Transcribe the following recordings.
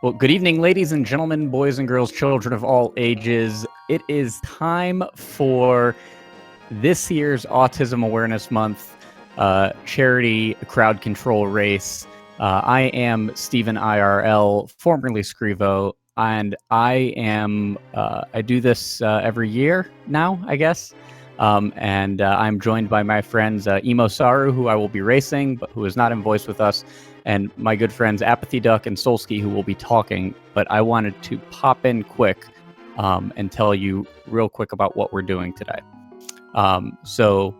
Well, good evening, ladies and gentlemen, boys and girls, children of all ages. It is time for this year's Autism Awareness Month charity crowd control race. I am Stephen IRL, formerly Screevo, and I do this every year now, I guess. And I'm joined by my friends EmoSaru, who I will be racing, but who is not in voice with us, and my good friends Apathy Duck and Solsky, who will be talking. But I wanted to pop in quick and tell you real quick about what we're doing today. So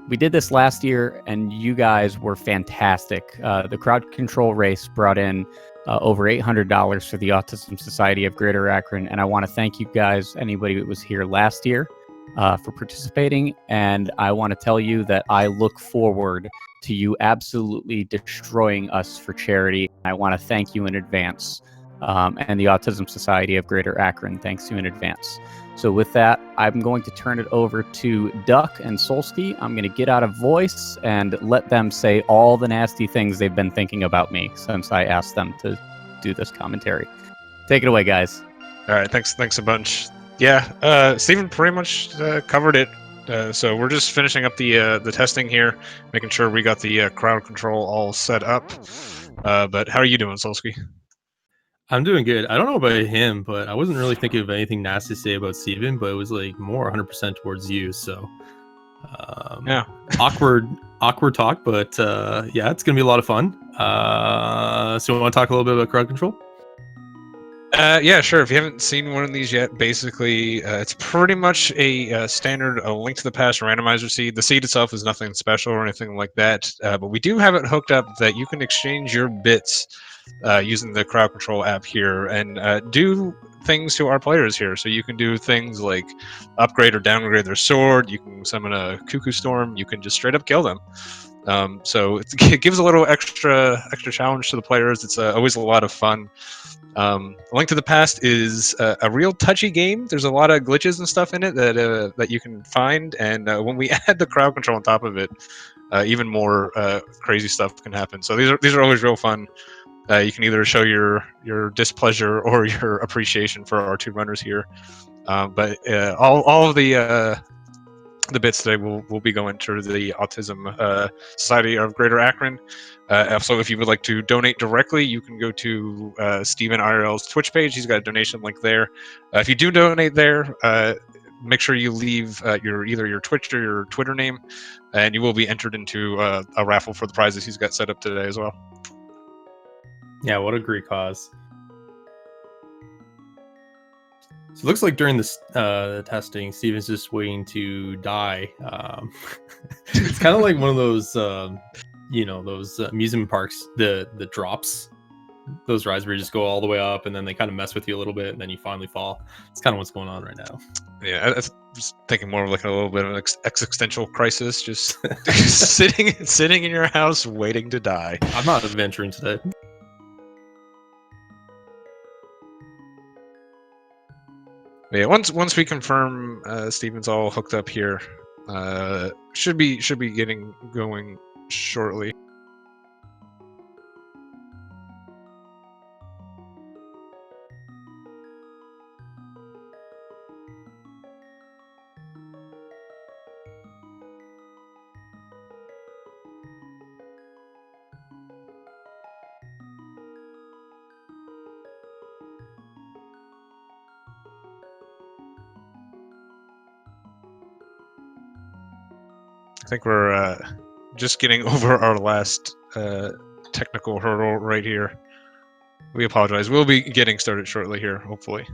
we did this last year, and you guys were fantastic. The crowd control race brought in over $800 for the Autism Society of Greater Akron, and I want to thank you guys, anybody that was here last year, for participating. And I want to tell you that I look forward to you absolutely destroying us for charity. I want to thank you in advance, and the Autism Society of Greater Akron thanks you in advance. So with that, I'm going to turn it over to Duck and Solsky. I'm going to get out of voice and let them say all the nasty things they've been thinking about me since I asked them to do this commentary. Take it away, guys. All right, thanks a bunch. Yeah, Stephen pretty much covered it. So we're just finishing up the testing here, making sure we got the crowd control all set up. But how are you doing, Solsky? I'm doing good. I don't know about him, but I wasn't really thinking of anything nasty to say about Steven, but it was like more 100% towards you. So yeah, awkward talk, but yeah, it's gonna be a lot of fun. So we want to talk a little bit about crowd control? Yeah, sure. If you haven't seen one of these yet, basically, it's pretty much a standard Link to the Past randomizer seed. The seed itself is nothing special or anything like that, but we do have it hooked up that you can exchange your bits using the crowd control app here and do things to our players here. So you can do things like upgrade or downgrade their sword. You can summon a Cuckoo Storm. You can just straight up kill them. So it gives a little extra challenge to the players. It's always a lot of fun. Link to the Past is a real touchy game. There's a lot of glitches and stuff in it that you can find, and when we add the crowd control on top of it, even more crazy stuff can happen. So these are always real fun. You can either show your displeasure or your appreciation for our two runners here. But all of the bits today will be going to the Autism Society of Greater Akron. Also, if you would like to donate directly, you can go to Stephen IRL's Twitch page. He's got a donation link there. If you do donate there, make sure you leave either your Twitch or your Twitter name, and you will be entered into a raffle for the prizes he's got set up today as well. Yeah, what a great cause. So it looks like during this testing, Steven's just waiting to die. It's kind of like one of those, those amusement parks, the drops, those rides where you just go all the way up and then they kind of mess with you a little bit and then you finally fall. It's kind of what's going on right now. Yeah, I was thinking more of like a little bit of an existential crisis, just sitting in your house waiting to die. I'm not adventuring today. Yeah, once we confirm Steven's all hooked up here, should be getting going shortly. I think we're just getting over our last technical hurdle right here. We apologize. We'll be getting started shortly here, hopefully.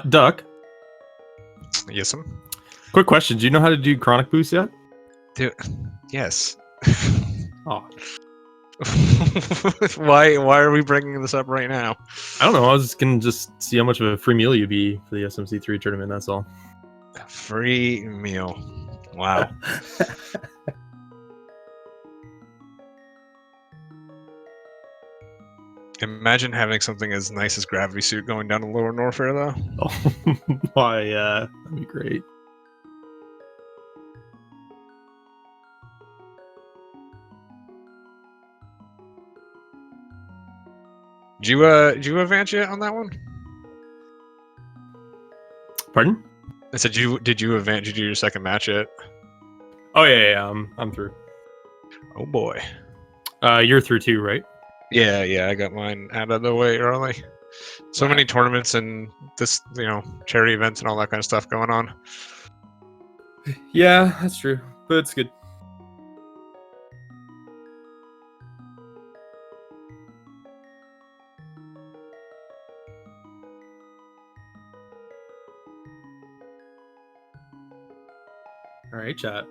Duck. Yes, sir. Quick question. Do you know how to do chronic boost yet? Dude, yes. Oh. Why are we bringing this up right now? I don't know. I was just going to just see how much of a free meal you'd be for the SMC3 tournament. That's all. Free meal. Wow. Imagine having something as nice as Gravity Suit going down to Lower Norfair, though. Oh my, that'd be great. Did you advance yet on that one? Pardon? I said, did you advance? Did you do your second match yet? Oh yeah, I'm through. Oh boy. You're through too, right? Yeah, I got mine out of the way early. So Wow. many tournaments and this, charity events and all that kind of stuff going on. Yeah, that's true, but it's good. All right, chat.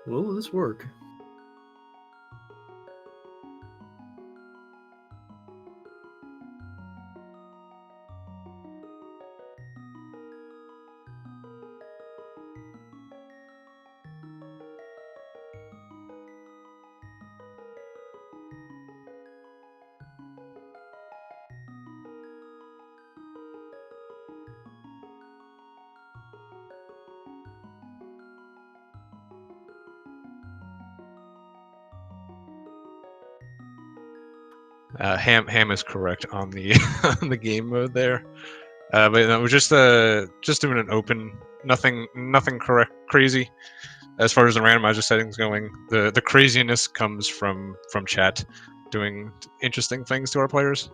Will this work? Ham is correct on the on the game mode there. But no, we're just doing an open, nothing crazy. As far as the randomizer settings going, the craziness comes from chat doing interesting things to our players.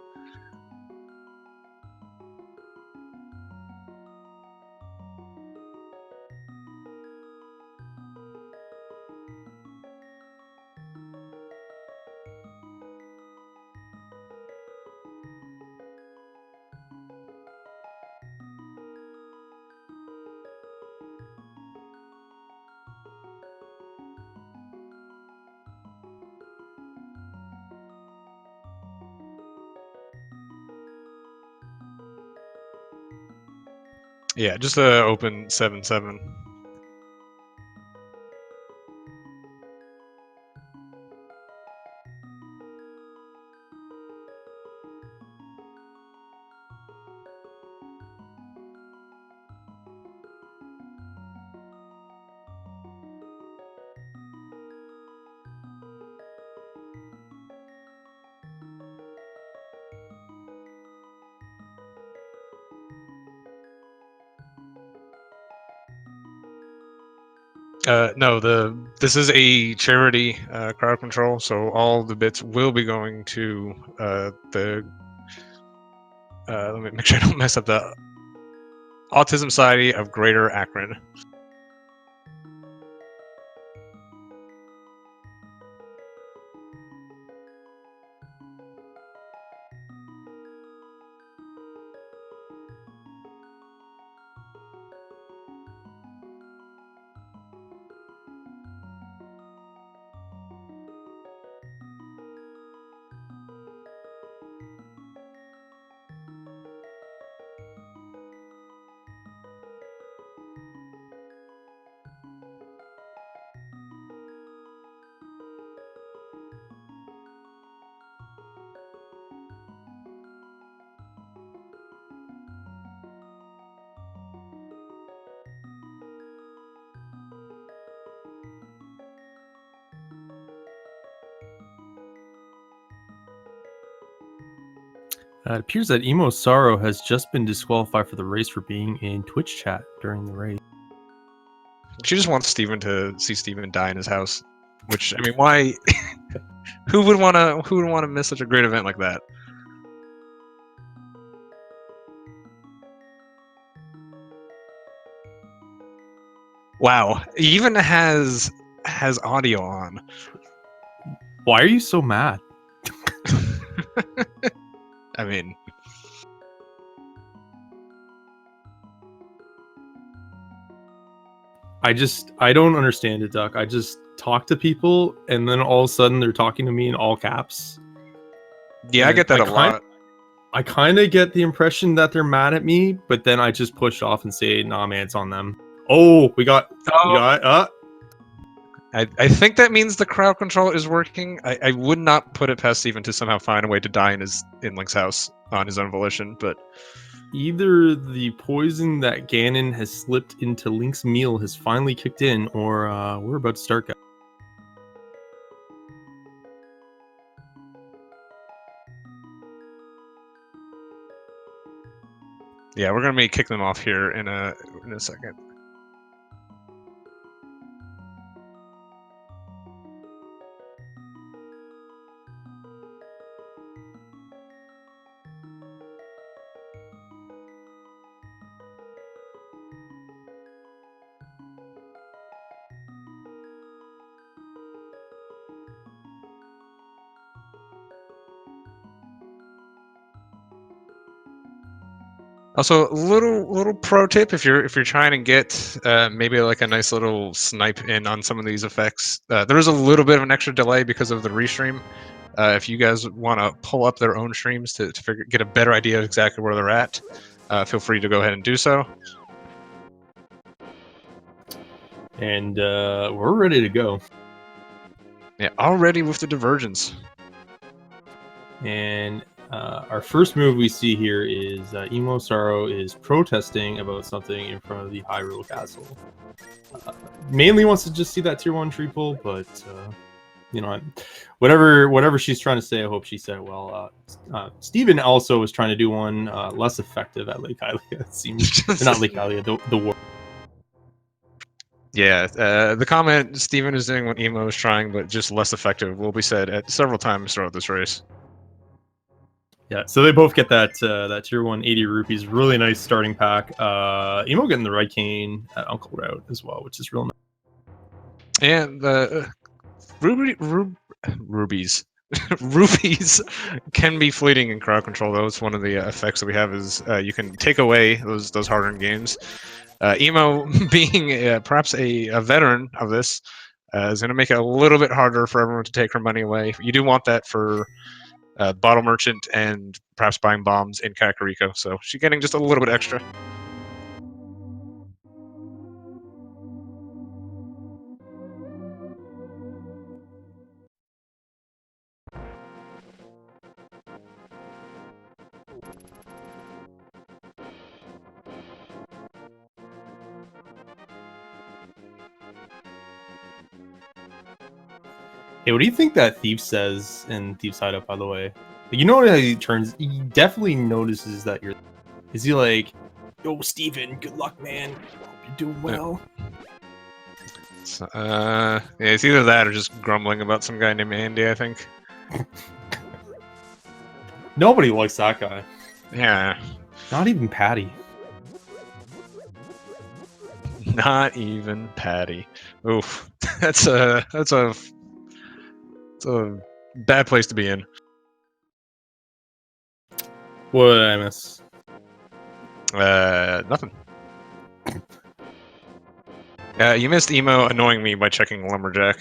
Yeah, just open 7-7. No, this is a charity crowd control, so all the bits will be going to the. Let me make sure I don't mess up the Autism Society of Greater Akron. It appears that EmoSaru has just been disqualified for the race for being in Twitch chat during the race. She just wants Steven to see Steven die in his house. Which, I mean, why? Who would want to miss such a great event like that? Wow, he even has audio on. Why are you so mad? I mean, I don't understand it, Duck. I just talk to people and then all of a sudden they're talking to me in all caps. yeah, And I get that a lot. I kind of get the impression that they're mad at me, but then I just push off and say, "Nah, man, it's on them." Oh, we got. I think that means the crowd control is working. I would not put it past Steven to somehow find a way to die in Link's house on his own volition, but Either the poison that Ganon has slipped into Link's meal has finally kicked in, or we're about to start, guys. yeah, we're gonna be kicking them off here in a second. Also, little pro tip if you're trying to get maybe like a nice little snipe in on some of these effects. There is a little bit of an extra delay because of the restream. If you guys want to pull up their own streams to get a better idea of exactly where they're at, feel free to go ahead and do so. And we're ready to go. Yeah, already with the divergence. And our first move we see here is EmoSaru is protesting about something in front of the Hyrule Castle. Mainly wants to just see that tier 1 tree pull, but you know, whatever she's trying to say, I hope she said it well. Steven also was trying to do one less effective at Lake Hylia, it seems. Not Lake Hylia, the war. Yeah, the comment Steven is doing what Emo is trying, but just less effective, will be said at several times throughout this race. Yeah, so they both get that that tier 1 80 rupees. Really nice starting pack. Emo getting the right cane at Uncle Route as well, which is real nice. And the rubies. Rupees can be fleeting in crowd control, though. It's one of the effects that we have is you can take away those hard-earned games. Emo, being perhaps a veteran of this, is going to make it a little bit harder for everyone to take her money away. You do want that for Bottle Merchant and perhaps buying bombs in Kakariko, so she's getting just a little bit extra. Hey, what do you think that Thief says in Thief's Hideout, by the way? You know how he turns, he definitely notices that you're... Is he like, yo, Steven, good luck, man. Hope you're doing well. Yeah, it's either that or just grumbling about some guy named Andy, I think. Nobody likes that guy. Yeah. Not even Patty. Not even Patty. Oof. That's a bad place to be in. What did I miss? Nothing. You missed Emo annoying me by checking Lumberjack.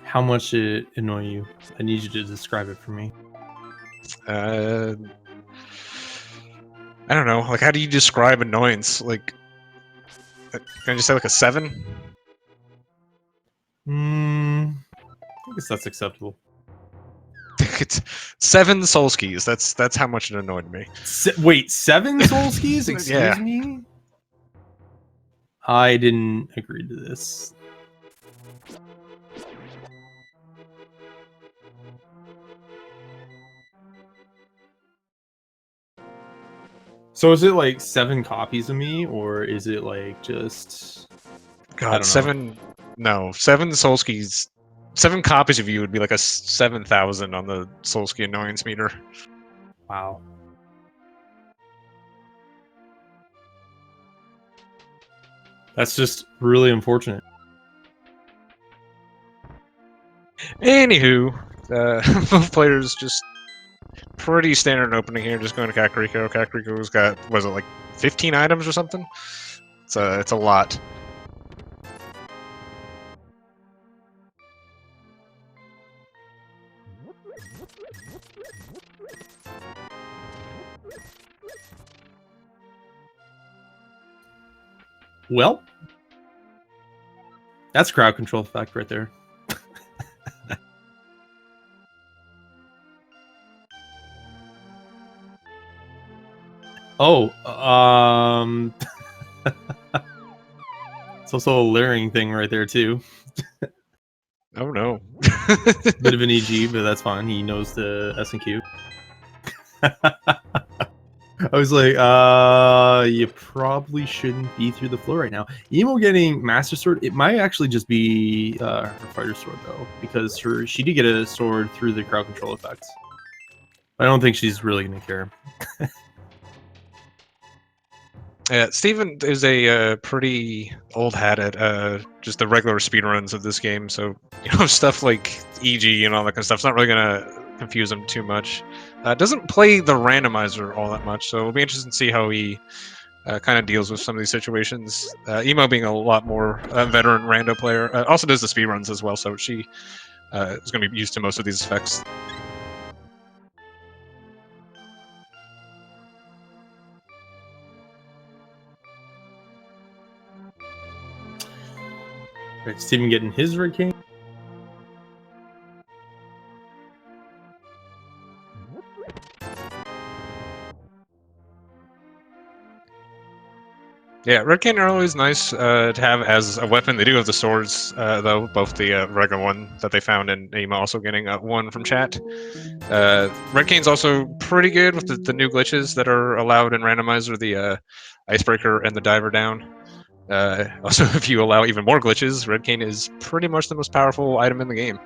How much did it annoy you? I need you to describe it for me. I don't know. Like, how do you describe annoyance? Like, can I just say like a 7? I guess that's acceptable. It's 7 Soulskis. That's how much it annoyed me. Wait, 7 Soulskis? Excuse Yeah. me? I didn't agree to this. So is it like 7 copies of me, or is it like just... God, 7 Soulskis. 7 copies of you would be like a 7,000 on the Soulski annoyance meter. Wow. That's just really unfortunate. Anywho, both players just pretty standard opening here. Just going to Kakariko. Kakariko's got, was it like 15 items or something? It's a lot. Well, that's crowd control effect right there. Oh, it's also a layering thing right there too. Oh no. Bit of an EG, but that's fine. He knows the S and Q. I was like, you probably shouldn't be through the floor right now. Emo getting Master Sword, it might actually just be her Fighter Sword though, because she did get a sword through the crowd control effects. I don't think she's really gonna care. Yeah, Steven is a pretty old hat at just the regular speedruns of this game, so stuff like EG and all that kind of stuff's not really gonna confuse him too much. Doesn't play the randomizer all that much, so it'll be interesting to see how he kind of deals with some of these situations. Emo being a lot more veteran rando player, also does the speedruns as well, so she is going to be used to most of these effects. Right, Steven getting his red cane. Yeah, red cane are always nice to have as a weapon. They do have the swords, though, both the regular one that they found and Emo also getting one from chat. Red cane's also pretty good with the new glitches that are allowed in randomizer, the icebreaker and the diver down. Also, if you allow even more glitches, red cane is pretty much the most powerful item in the game.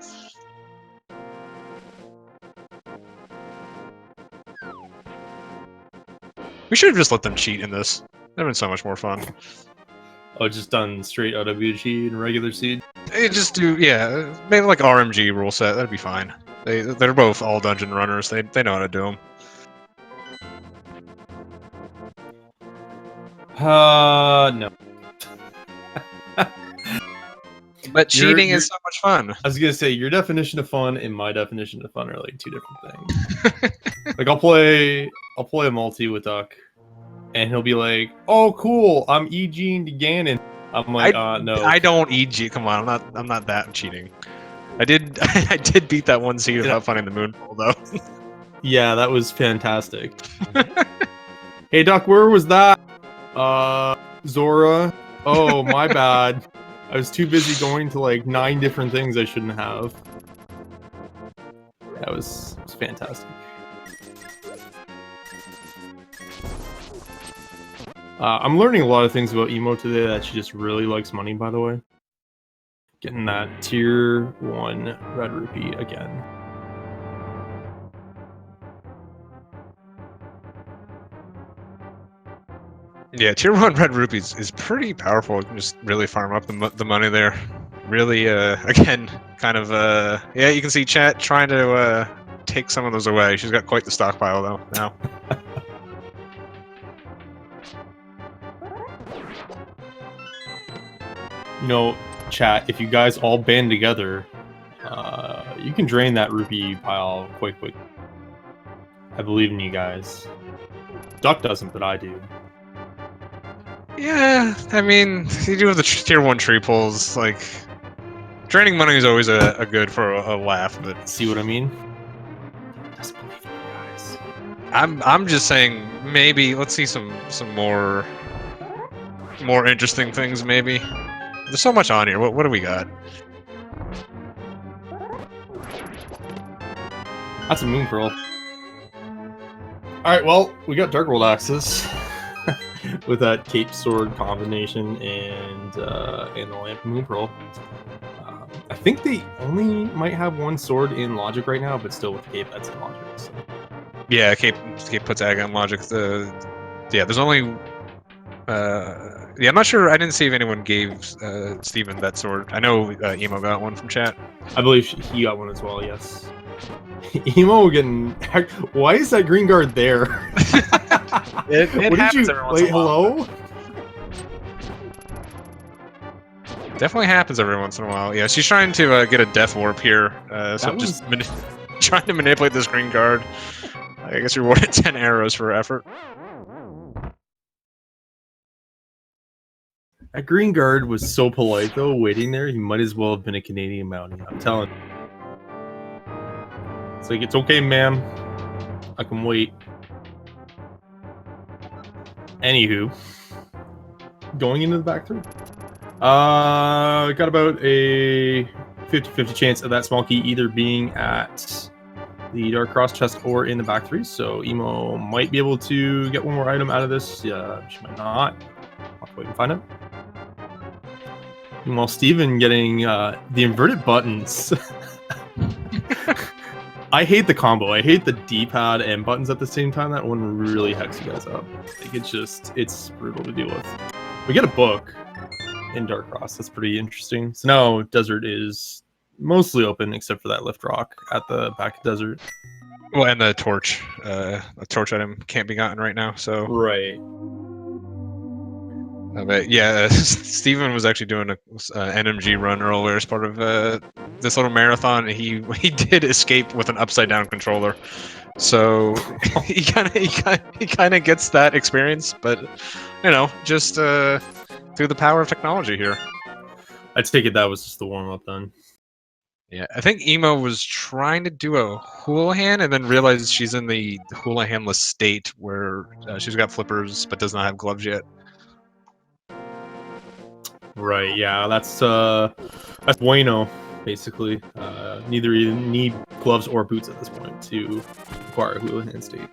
We should have just let them cheat in this. That'd been so much more fun. Oh, just done straight OWG and regular seed. They just do, yeah, maybe like RMG rule set. That'd be fine. They're both all dungeon runners. They know how to do them. No. But cheating is so much fun. I was gonna say your definition of fun and my definition of fun are like two different things. Like I'll play a multi with Duck, and he'll be like, "Oh, cool! I'm EGing to Ganon." I'm like, no. I don't EG. Come on, I'm not that cheating. I did beat that one seed without finding the moon pool though. Yeah, that was fantastic. Hey, Duck, where was that? Zora. Oh, my bad. I was too busy going to like 9 different things I shouldn't have. That was fantastic. I'm learning a lot of things about Emo today that she just really likes money, by the way. Getting that tier 1 red rupee again. Yeah, tier 1 red rupees is pretty powerful. You can just really farm up the money there. Really, again, kind of, yeah, you can see chat trying to take some of those away. She's got quite the stockpile, though, now. You know, chat, if you guys all band together, you can drain that rupee pile quite quick. I believe in you guys. Duck doesn't, but I do. Yeah, I mean, you do have the tier 1 tree pulls, like, draining money is always a good for a laugh, but... See what I mean? Just believe in you guys. I'm just saying, maybe, let's see some more interesting things, maybe. There's so much on here, what do we got? That's a moon pearl. Alright, well, we got Dark World access. With that cape sword combination and the lamp moon pearl. I think they only might have one sword in logic right now, but still with the cape that's in logic. So. Yeah, cape puts Aga in logic. Yeah, there's only yeah, I'm not sure. I didn't see if anyone gave Steven that sword. I know Emo got one from chat. I believe he got one as well. Yes. Emo getting. Why is that green guard there? It happens every once in a while. Hello? Definitely happens every once in a while. Yeah, she's trying to get a death warp here. So just trying to manipulate this green guard. I guess rewarded 10 arrows for effort. That green guard was so polite though, waiting there. He might as well have been a Canadian Mountie. I'm telling you. It's like, it's okay, ma'am. I can wait. Anywho, going into the back three. Got about a 50-50 chance of that small key either being at the Dark Cross chest or in the back three. So Emo might be able to get one more item out of this. Yeah, she might not. I'll have to wait and find out. Meanwhile, Steven getting the inverted buttons. I hate the combo. I hate the D-pad and buttons at the same time. That one really hacks you guys up. Like, it's brutal to deal with. We get a book in Dark Cross. That's pretty interesting. So now Desert is mostly open except for that lift rock at the back of Desert. Well, and the torch. A torch item can't be gotten right now, so... Right. But yeah, Steven was actually doing a NMG run earlier as part of this little marathon. And he did escape with an upside down controller, so he kind of gets that experience. But you know, just through the power of technology here. I take it that was just the warm up then. Yeah, I think Emo was trying to do a Houlihan and then realized she's in the Houlihan-less state where she's got flippers but does not have gloves yet. Right, yeah, that's bueno, basically. Neither you need gloves or boots at this point to acquire a Houlihan state.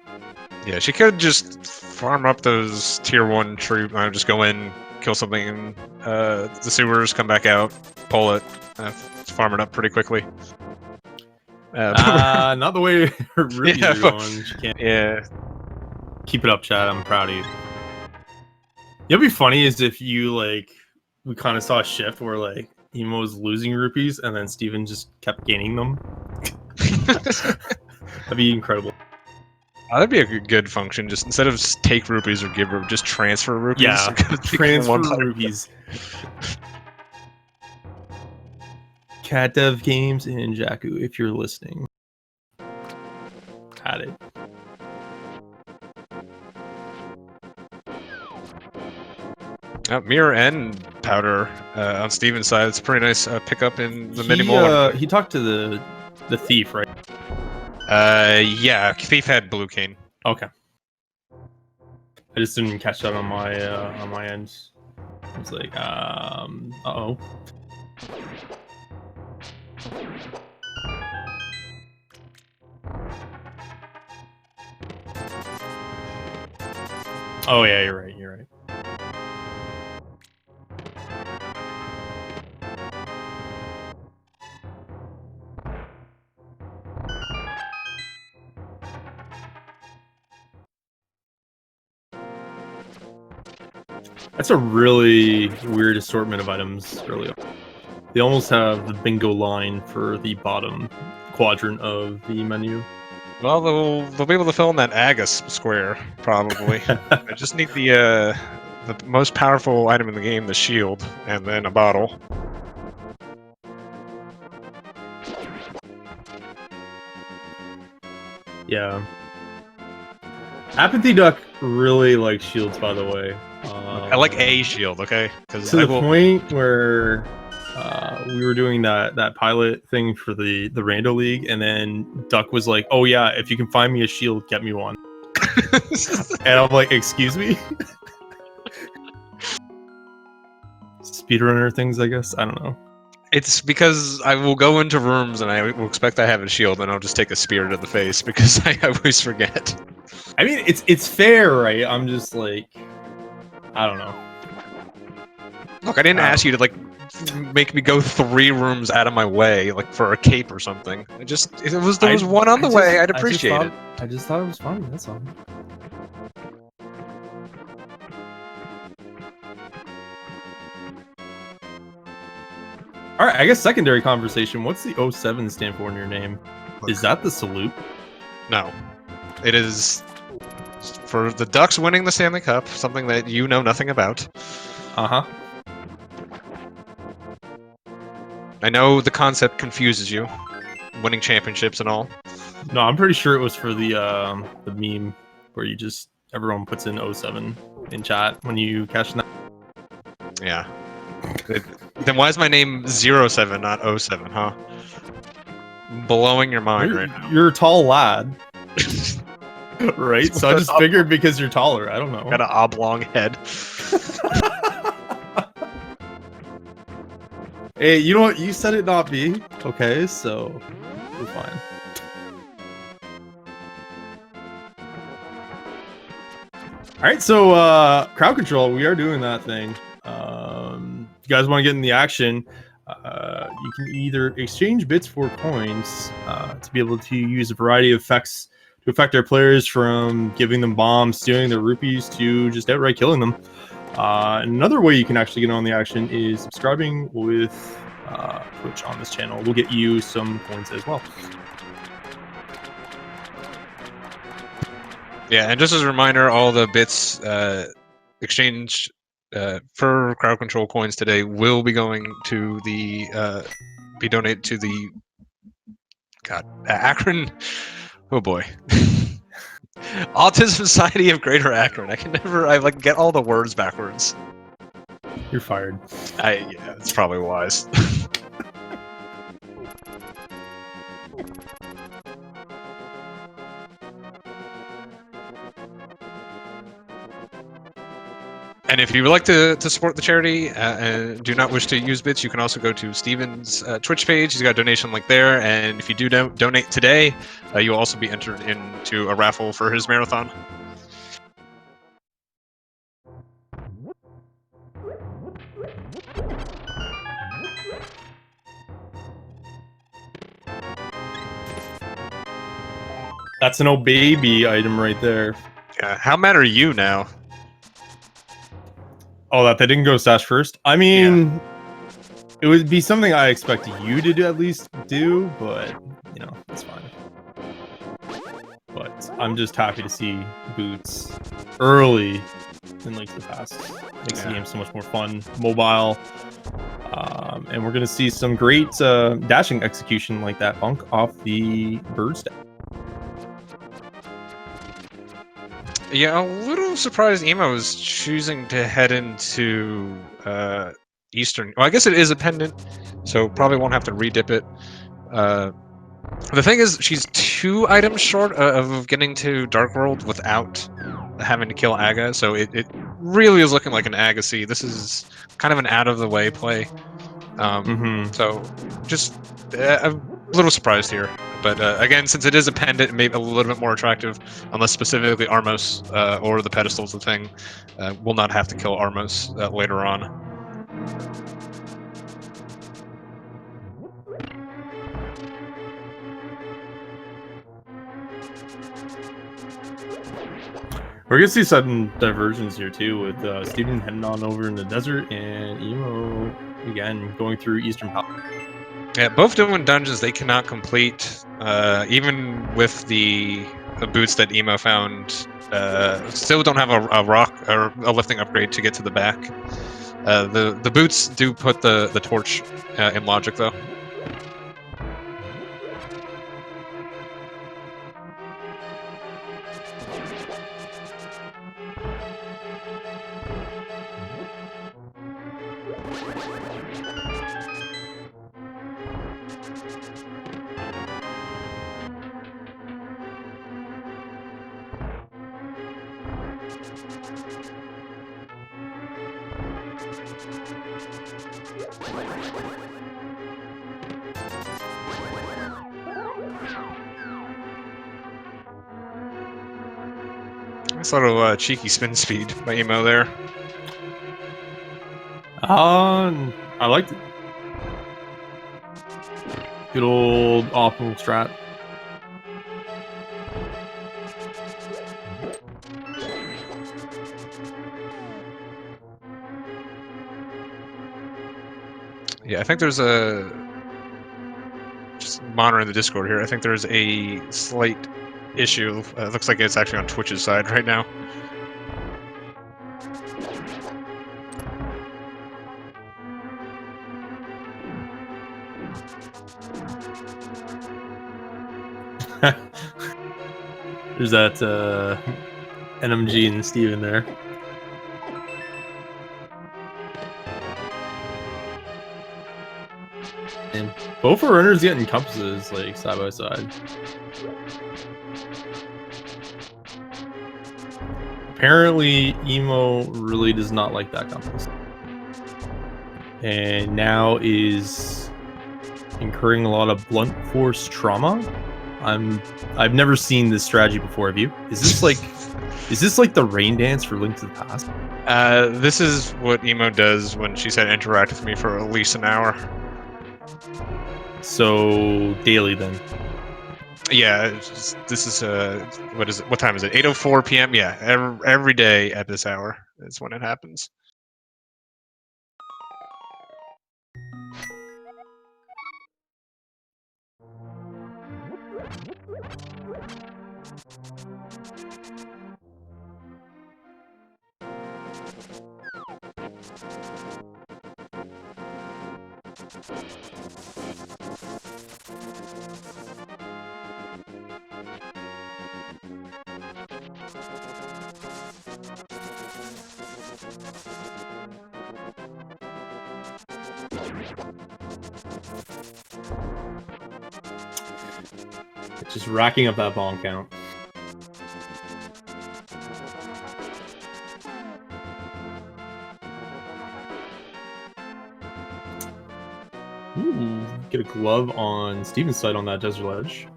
Yeah, she could just farm up those tier 1 troops, just go in, kill something in the sewers, come back out, pull it, farm it up pretty quickly. Not the way her rupees Yeah, are going. She can't. Yeah. Keep it up, Chad. I'm proud of you. It'd be funny is if you we kind of saw a shift where Emo was losing rupees and then Steven just kept gaining them. That'd be incredible. That'd be a good function. Just instead of take rupees or give rupees, just transfer rupees. Yeah, transfer rupees. Cat Dev Games and Jakku, if you're listening. Had it. Mirror and powder on Steven's side. It's a pretty nice pickup in the minimal. He talked to the thief, right? Yeah, thief had blue cane. Okay. I just didn't catch that on my end. I was like, uh-oh. Oh yeah, you're right. That's a really weird assortment of items, really. They almost have the bingo line for the bottom quadrant of the menu. Well, they'll be able to fill in that Agus square, probably. I just need the most powerful item in the game, the shield, and then a bottle. Yeah. Apathy Duck really likes shields, by the way. I like a shield, okay? To the point where we were doing that pilot thing for the Rando League, and then Duck was like, "Oh yeah, if you can find me a shield, get me one." And I'm like, "Excuse me." Speedrunner things, I guess. I don't know. It's because I will go into rooms and I will expect I have a shield, and I'll just take a spear to the face because I always forget. I mean, it's fair, right? I'm just like, I don't know. Look, I didn't ask you to make me go 3 rooms out of my way, for a cape or something. There was one on the way, I'd appreciate it. I just thought it was funny. That's all. All right, I guess secondary conversation. What's the 07 stand for in your name? Is that the salute? No. It is for the Ducks winning the Stanley Cup, something that you know nothing about. Uh-huh. I know the concept confuses you, winning championships and all. No, I'm pretty sure it was for the meme where everyone puts in 07 in chat when you catch that. Yeah. Then why is my name 07, not 07, huh? Blowing your mind right now. You're a tall lad, right? So I just figured because you're taller. I don't know. Got an oblong head. Hey, you know what? You said it not be. Okay, so we're fine. All right, so crowd control, we are doing that thing. If you guys want to get in the action, you can either exchange bits for coins to be able to use a variety of effects to affect our players, from giving them bombs, stealing their rupees, to just outright killing them. Another way you can actually get on the action is subscribing with Twitch on this channel. We'll get you some coins as well. Yeah, and just as a reminder, all the bits exchanged for crowd control coins today will be going to the be donated to the Akron. Oh boy. Autism Society of Greater Akron. I like get all the words backwards. You're fired. Yeah, it's probably wise. And if you would like to support the charity and do not wish to use bits, you can also go to Steven's Twitch page. He's got a donation link there. And if you do donate today, you'll also be entered into a raffle for his marathon. That's an old baby item right there. How mad are you now? Oh, that they didn't go stash first? I mean, it would be something I expect you to do, at least do, but, you know, it's fine. But I'm just happy to see Boots early in Link to the Past. Makes the game so much more fun, mobile. And we're going to see some great dashing execution like that bunk off the bird stack. Yeah, a little surprised Emo is choosing to head into Eastern. Well, I guess it is a pendant, so probably won't have to redip it. The thing is, she's 2 items short of getting to Dark World without having to kill Aga, so it really is looking like an Agassi. This is kind of an out-of-the-way play. So just a little surprised here. But again, since it is a pendant, it may be a little bit more attractive, unless specifically Armos or the pedestal's the thing. We'll not have to kill Armos later on. We're gonna see sudden diversions here too, with Steven heading on over in the desert and Emo again going through Eastern Palace. Yeah, both doing dungeons they cannot complete, even with the boots that Emo found. Still don't have a rock or a lifting upgrade to get to the back. The boots do put the torch in logic though. Nice little cheeky spin speed by Emo there. I liked it. Good old optimal strat. Yeah, I think there's a... Just monitoring the Discord here, I think there's a slight issue. It looks like it's actually on Twitch's side right now. There's that NMG and Steven there. And both our runners getting compasses like side by side. Apparently, Emo really does not like that compass, and now is incurring a lot of blunt force trauma. I've never seen this strategy before. Have you? Is this like the rain dance for Link to the Past? This is what Emo does when she said interact with me for at least an hour. So daily then. Yeah, this is what is it? What time is it? 8:04 p.m. Yeah, every day at this hour is when it happens. Just racking up that bomb count. Ooh, get a glove on Steven's side on that desert ledge.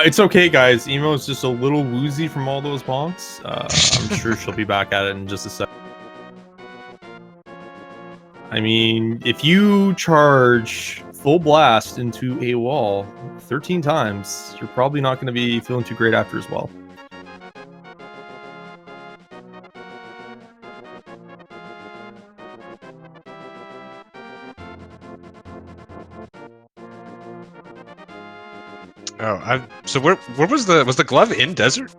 It's okay, guys. Emo's just a little woozy from all those bonks. I'm sure she'll be back at it in just a sec. I mean, if you charge full blast into a wall 13 times, you're probably not going to be feeling too great after as well. Oh, so where was the glove in desert?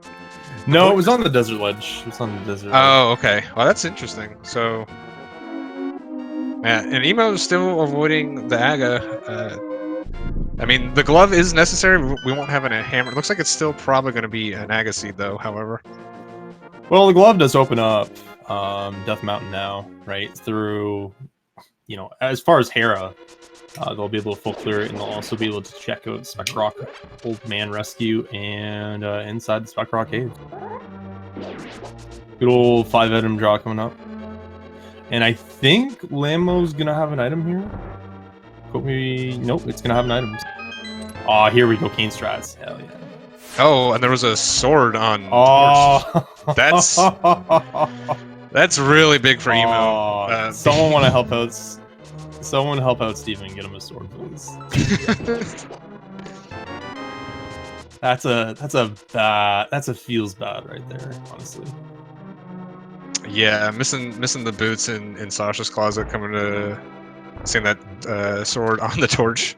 No, it was on the desert ledge. It was on the desert ledge. Oh, okay. Well, that's interesting. So, yeah, and Emo is still avoiding the Aga. I mean, the glove is necessary. We won't have a hammer. It looks like it's still probably going to be an Aga seed, though. However, well, the glove does open up Death Mountain now, right? Through, as far as Hera. They'll be able to full clear it, and they'll also be able to check out Spec Rock Old Man Rescue and inside the Spec Rock Cave. Good old 5-item draw coming up. And I think Lammo's gonna have an item here. Quote me. Nope, it's gonna have an item. Aw, here we go, Kane strats. Hell yeah. oh, and there was a sword on. Oh, That's really big for Emo. Someone want to help out. Someone help out Steven and get him a sword, please. That's a feels bad right there, honestly. Yeah, missing the boots in Sasha's closet, coming to seeing that sword on the torch.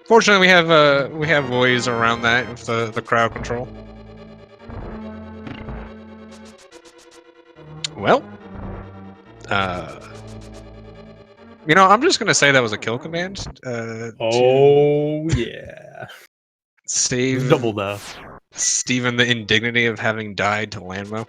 Fortunately, we have ways around that with the crowd control. Well, I'm just gonna say that was a kill command. Oh yeah, save double death. Steven the indignity of having died to Landmo.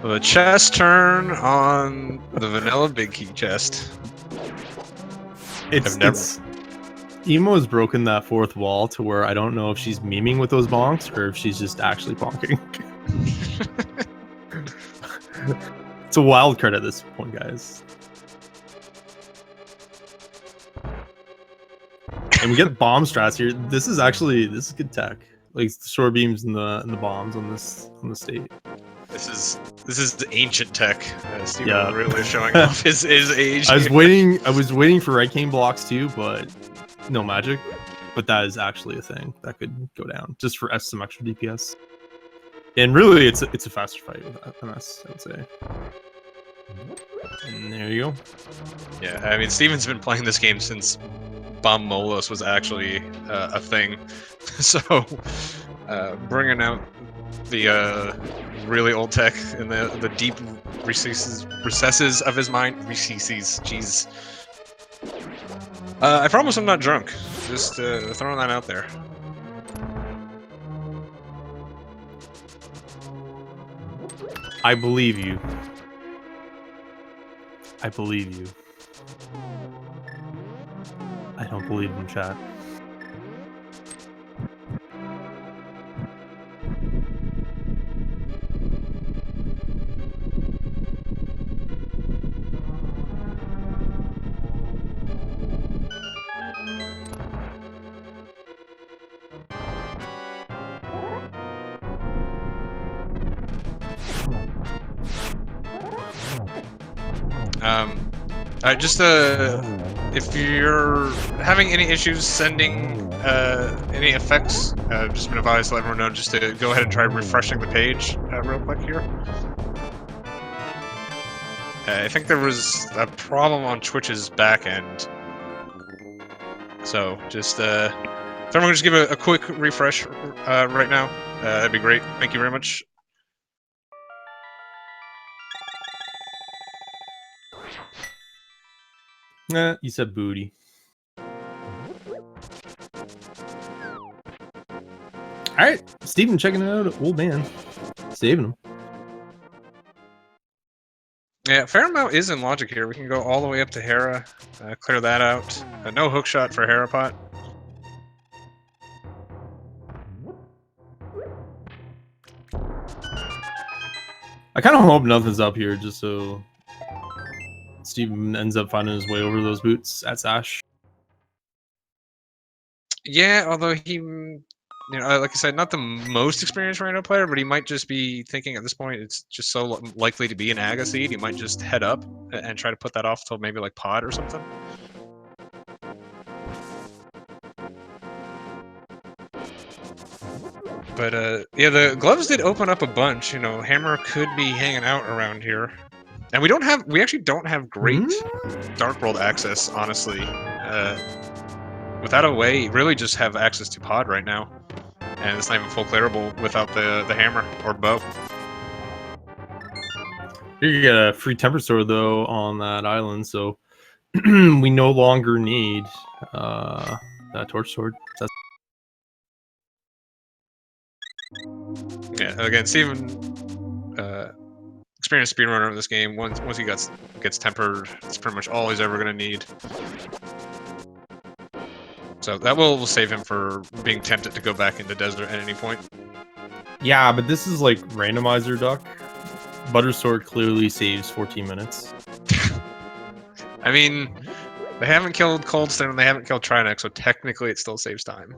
The chest turn on the vanilla big key chest. Emo has broken that fourth wall to where I don't know if she's memeing with those bonks or if she's just actually bonking. It's a wild card at this point, guys. And we get bomb strats here. This is good tech. like the shore beams and the bombs on the state. This is the ancient tech. Steven Yeah. really showing off his age. I was waiting for right cane blocks too, but no magic. But that is actually a thing that could go down just for some extra DPS. And really, it's a faster fight with MS, I would say. And there you go. Yeah, I mean, Steven's been playing this game since Bomb Molos was actually a thing. So, bringing out the really old tech in the deep recesses of his mind. Recesses, jeez. I promise I'm not drunk. Just throwing that out there. I believe you. I believe you. I don't believe in chat. Just if you're having any issues sending any effects, just been advised to let everyone know just to go ahead and try refreshing the page real quick here. I think there was a problem on Twitch's back end, so just if everyone just give a quick refresh right now, that'd be great. Thank you very much. You said booty. Alright, Steven checking it out. Old man. Saving him. Yeah, fair amount is in logic here. We can go all the way up to Hera, clear that out. No hookshot for Herapot. I kind of hope nothing's up here just so Steven ends up finding his way over those boots at Sash. Yeah, although he, like I said, not the most experienced rando player, but he might just be thinking at this point it's just so likely to be an Aga seed, he might just head up and try to put that off till maybe like Pod or something. But yeah, the gloves did open up a bunch. Hammer could be hanging out around here. And we actually don't have great Dark World access, honestly. Without a way, really just have access to Pod right now. And it's not even full clearable without the hammer or bow. You get a free temper sword though on that island, so we no longer need that torch sword. Yeah, again, Steven, experienced speedrunner of this game. Once he gets tempered, it's pretty much all he's ever gonna need. So that will save him for being tempted to go back into desert at any point. Yeah, but this is like randomizer duck. Butter sword clearly saves 14 minutes. I mean, they haven't killed Coldstone and they haven't killed Trinex, so technically it still saves time.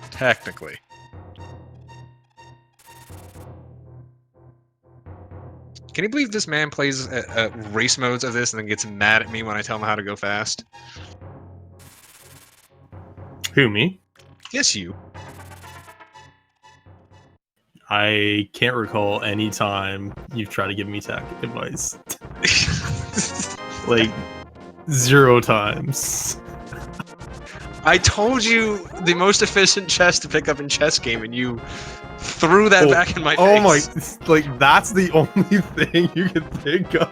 Technically. Can you believe this man plays race modes of this and then gets mad at me when I tell him how to go fast? Who, me? Yes, you. I can't recall any time you've tried to give me tech advice. Like, 0 times. I told you the most efficient chess to pick up in chess game, and you threw that back in my face. Oh my, like, that's the only thing you can think of.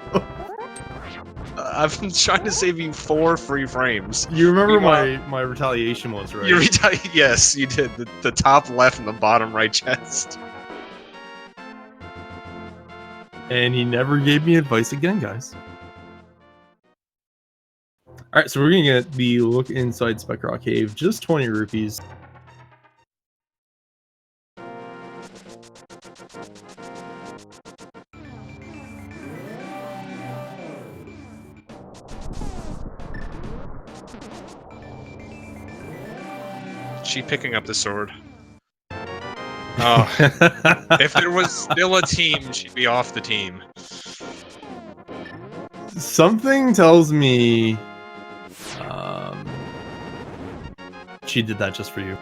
I've been trying to save you 4 free frames. You remember my retaliation was, right? Yes, you did. The top left and the bottom right chest. And he never gave me advice again, guys. Alright, so we're gonna get the look inside Specrock Cave, just 20 rupees. she picking up the sword? Oh, if there was still a team, she'd be off the team. Something tells me she did that just for you.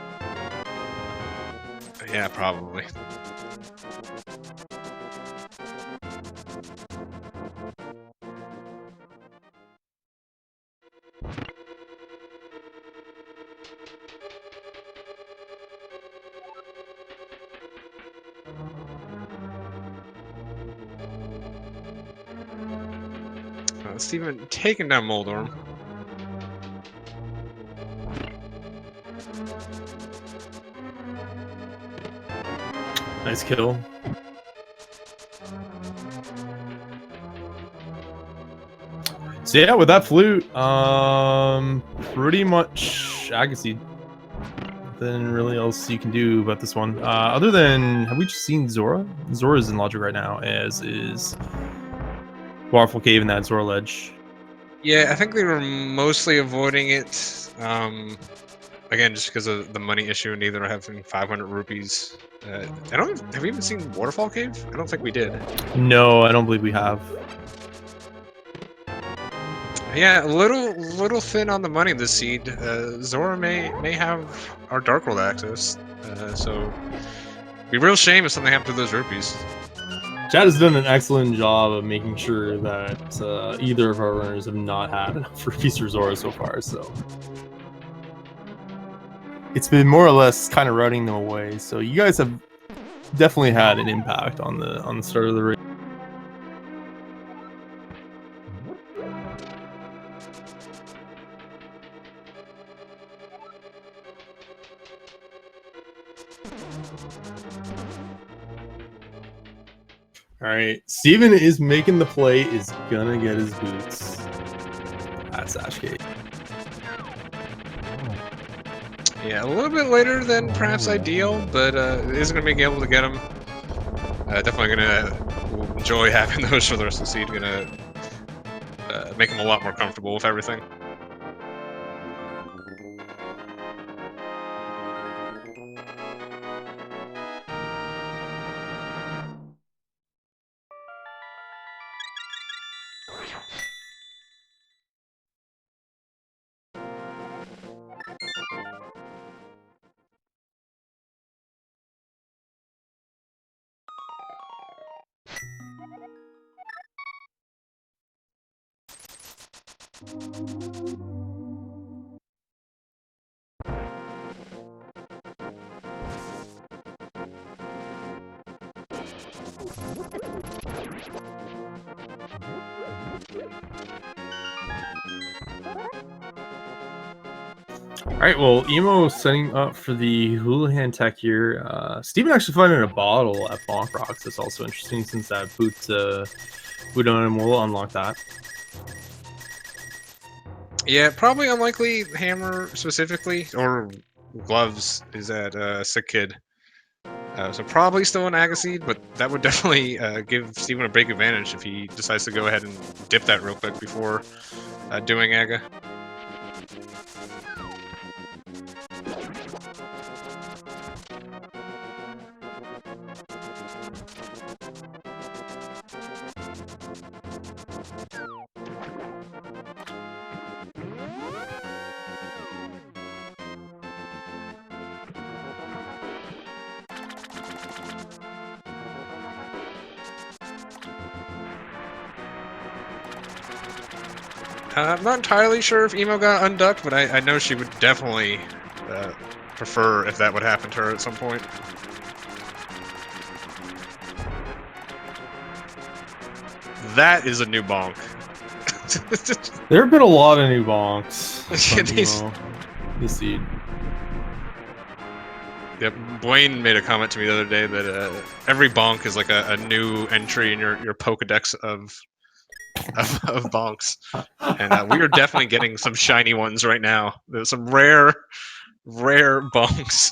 Yeah, probably. Steven taking down Moldorm. Nice kill. So yeah, with that flute, pretty much Agassiz. Nothing really else you can do about this one. Other than, have we just seen Zora? Zora's in logic right now, as is Waterfall Cave and that Zora ledge. Yeah, I think they were mostly avoiding it. Again, just because of the money issue, and either having 500 rupees. Have we even seen Waterfall Cave? I don't think we did. No, I don't believe we have. Yeah, a little thin on the money this seed. Zora may have our Dark World access, so it'd be a real shame if something happened to those rupees. Chad has done an excellent job of making sure that either of our runners have not had enough rupees for Zora so far. So it's been more or less kind of running them away. So you guys have definitely had an impact on the start of the race. All right, Steven is making the play, is gonna get his boots. That's Ashgate. Yeah, a little bit later than perhaps ideal, but is going to be able to get them. Definitely going to enjoy having those for the rest of the seed. Going to make them a lot more comfortable with everything. All right, well, Emo setting up for the Houlihan tech here. Steven actually finding a bottle at Bonk Rocks. That's also interesting since that boot on him will unlock that. Yeah, probably unlikely hammer specifically, or gloves is at Sick Kid. So probably still an Agassiz, but that would definitely give Steven a big advantage if he decides to go ahead and dip that real quick before doing Aga. I'm not entirely sure if Emo got unducked, but I know she would definitely prefer if that would happen to her at some point. That is a new bonk. There have been a lot of new bonks Yeah, from these- Emo this seed. Yep, Blaine made a comment to me the other day that every bonk is like a new entry in your Pokedex of bonks, and we are definitely getting some shiny ones right now. There's some rare bonks.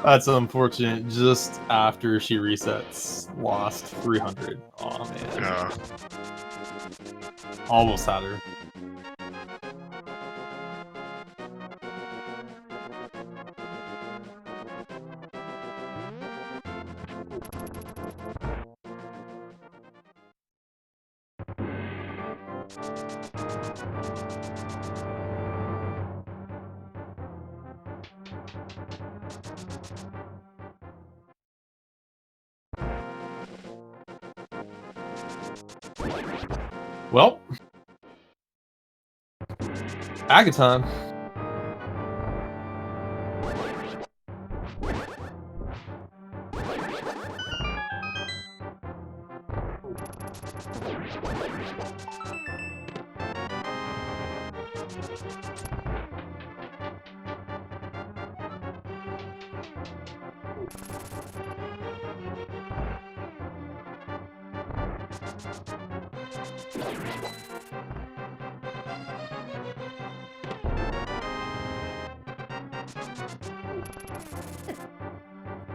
That's unfortunate. Just after she resets, lost 300. Oh man. Almost had her. Well, Agaton.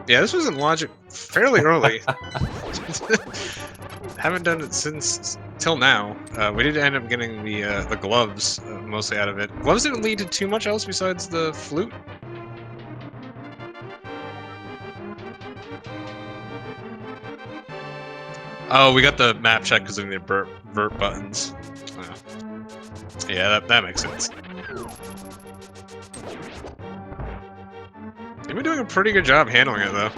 Yeah, this was in logic fairly early. Haven't done it since till now. We did end up getting the gloves mostly out of it. Gloves didn't lead to too much else besides the flute. Oh, we got the map check because of the vert buttons. Yeah, that makes sense. They've been doing a pretty good job handling it, though.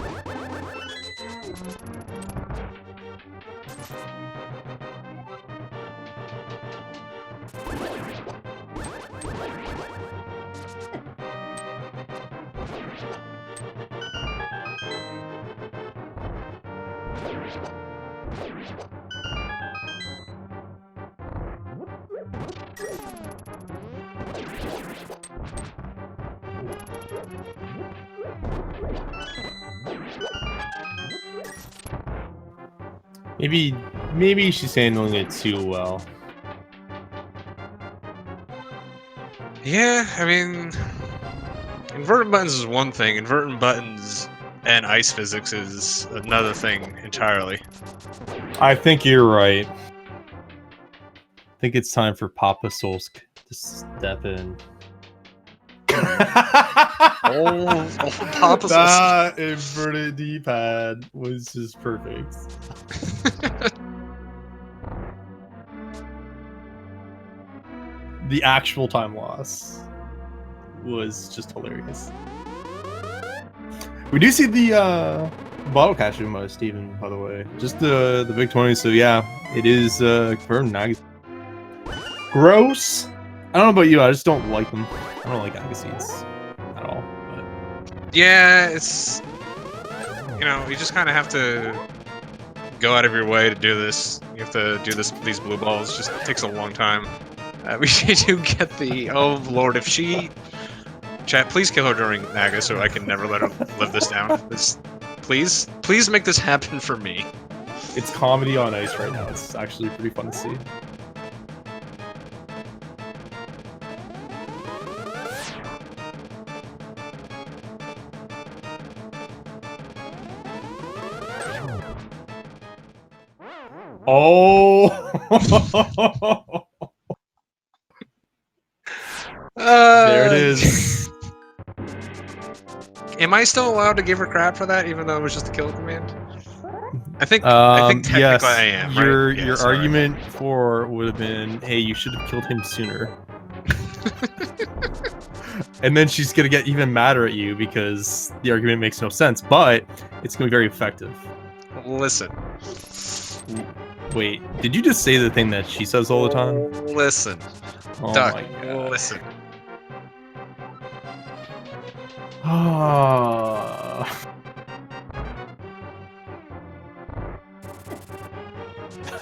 Maybe she's handling it too well. Yeah, I mean, inverted buttons is one thing. Inverting buttons and ice physics is another thing entirely. I think you're right. I think it's time for Papa Solsk to step in. Old Papa Solsk. That inverted D-pad was just perfect. The actual time loss was just hilarious. We do see the bottle catching Steven, by the way. Just the big 20, so yeah, it is confirmed. Gross. I don't know about you, I just don't like them. I don't like Agassiz at all. But Yeah, it's, you know, you just kind of have to go out of your way to do this. You have to do these blue balls. It just takes a long time. We do get the, oh lord, if she... Chat, please kill her during Naga so I can never let her live this down. Please make this happen for me. it's comedy on ice right now. It's actually pretty fun to see. Oh! There it is. Am I still allowed to give her crap for that, even though it was just a kill command? I think technically yes, I am. Your right? your argument for would have been, hey, you should have killed him sooner. And then she's gonna get even madder at you because the argument makes no sense, but it's gonna be very effective. Listen. Wait, did you just say the thing that she says all the time? Listen. Oh Duck, my god. listen.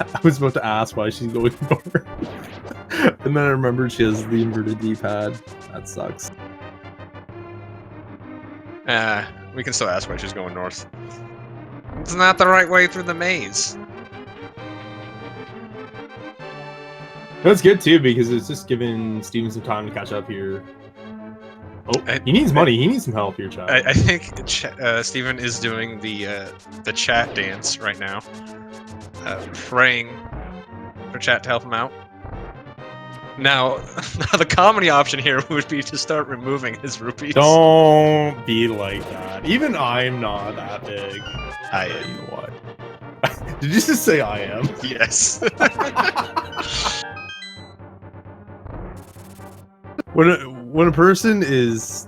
I was about to ask why she's going north. And then I remembered she has the inverted D-pad. That sucks. We can still ask why she's going north. It's not the right way through the maze. That's good too, because it's just giving Steven some time to catch up here. Oh, he needs money. He needs some help here, chat. I think Steven is doing the chat dance right now, praying for chat to help him out. Now the comedy option here would be to start removing his rupees. Don't be like that. Even I'm not that big. I You am. know what? Did you just say I am? Yes. When a person is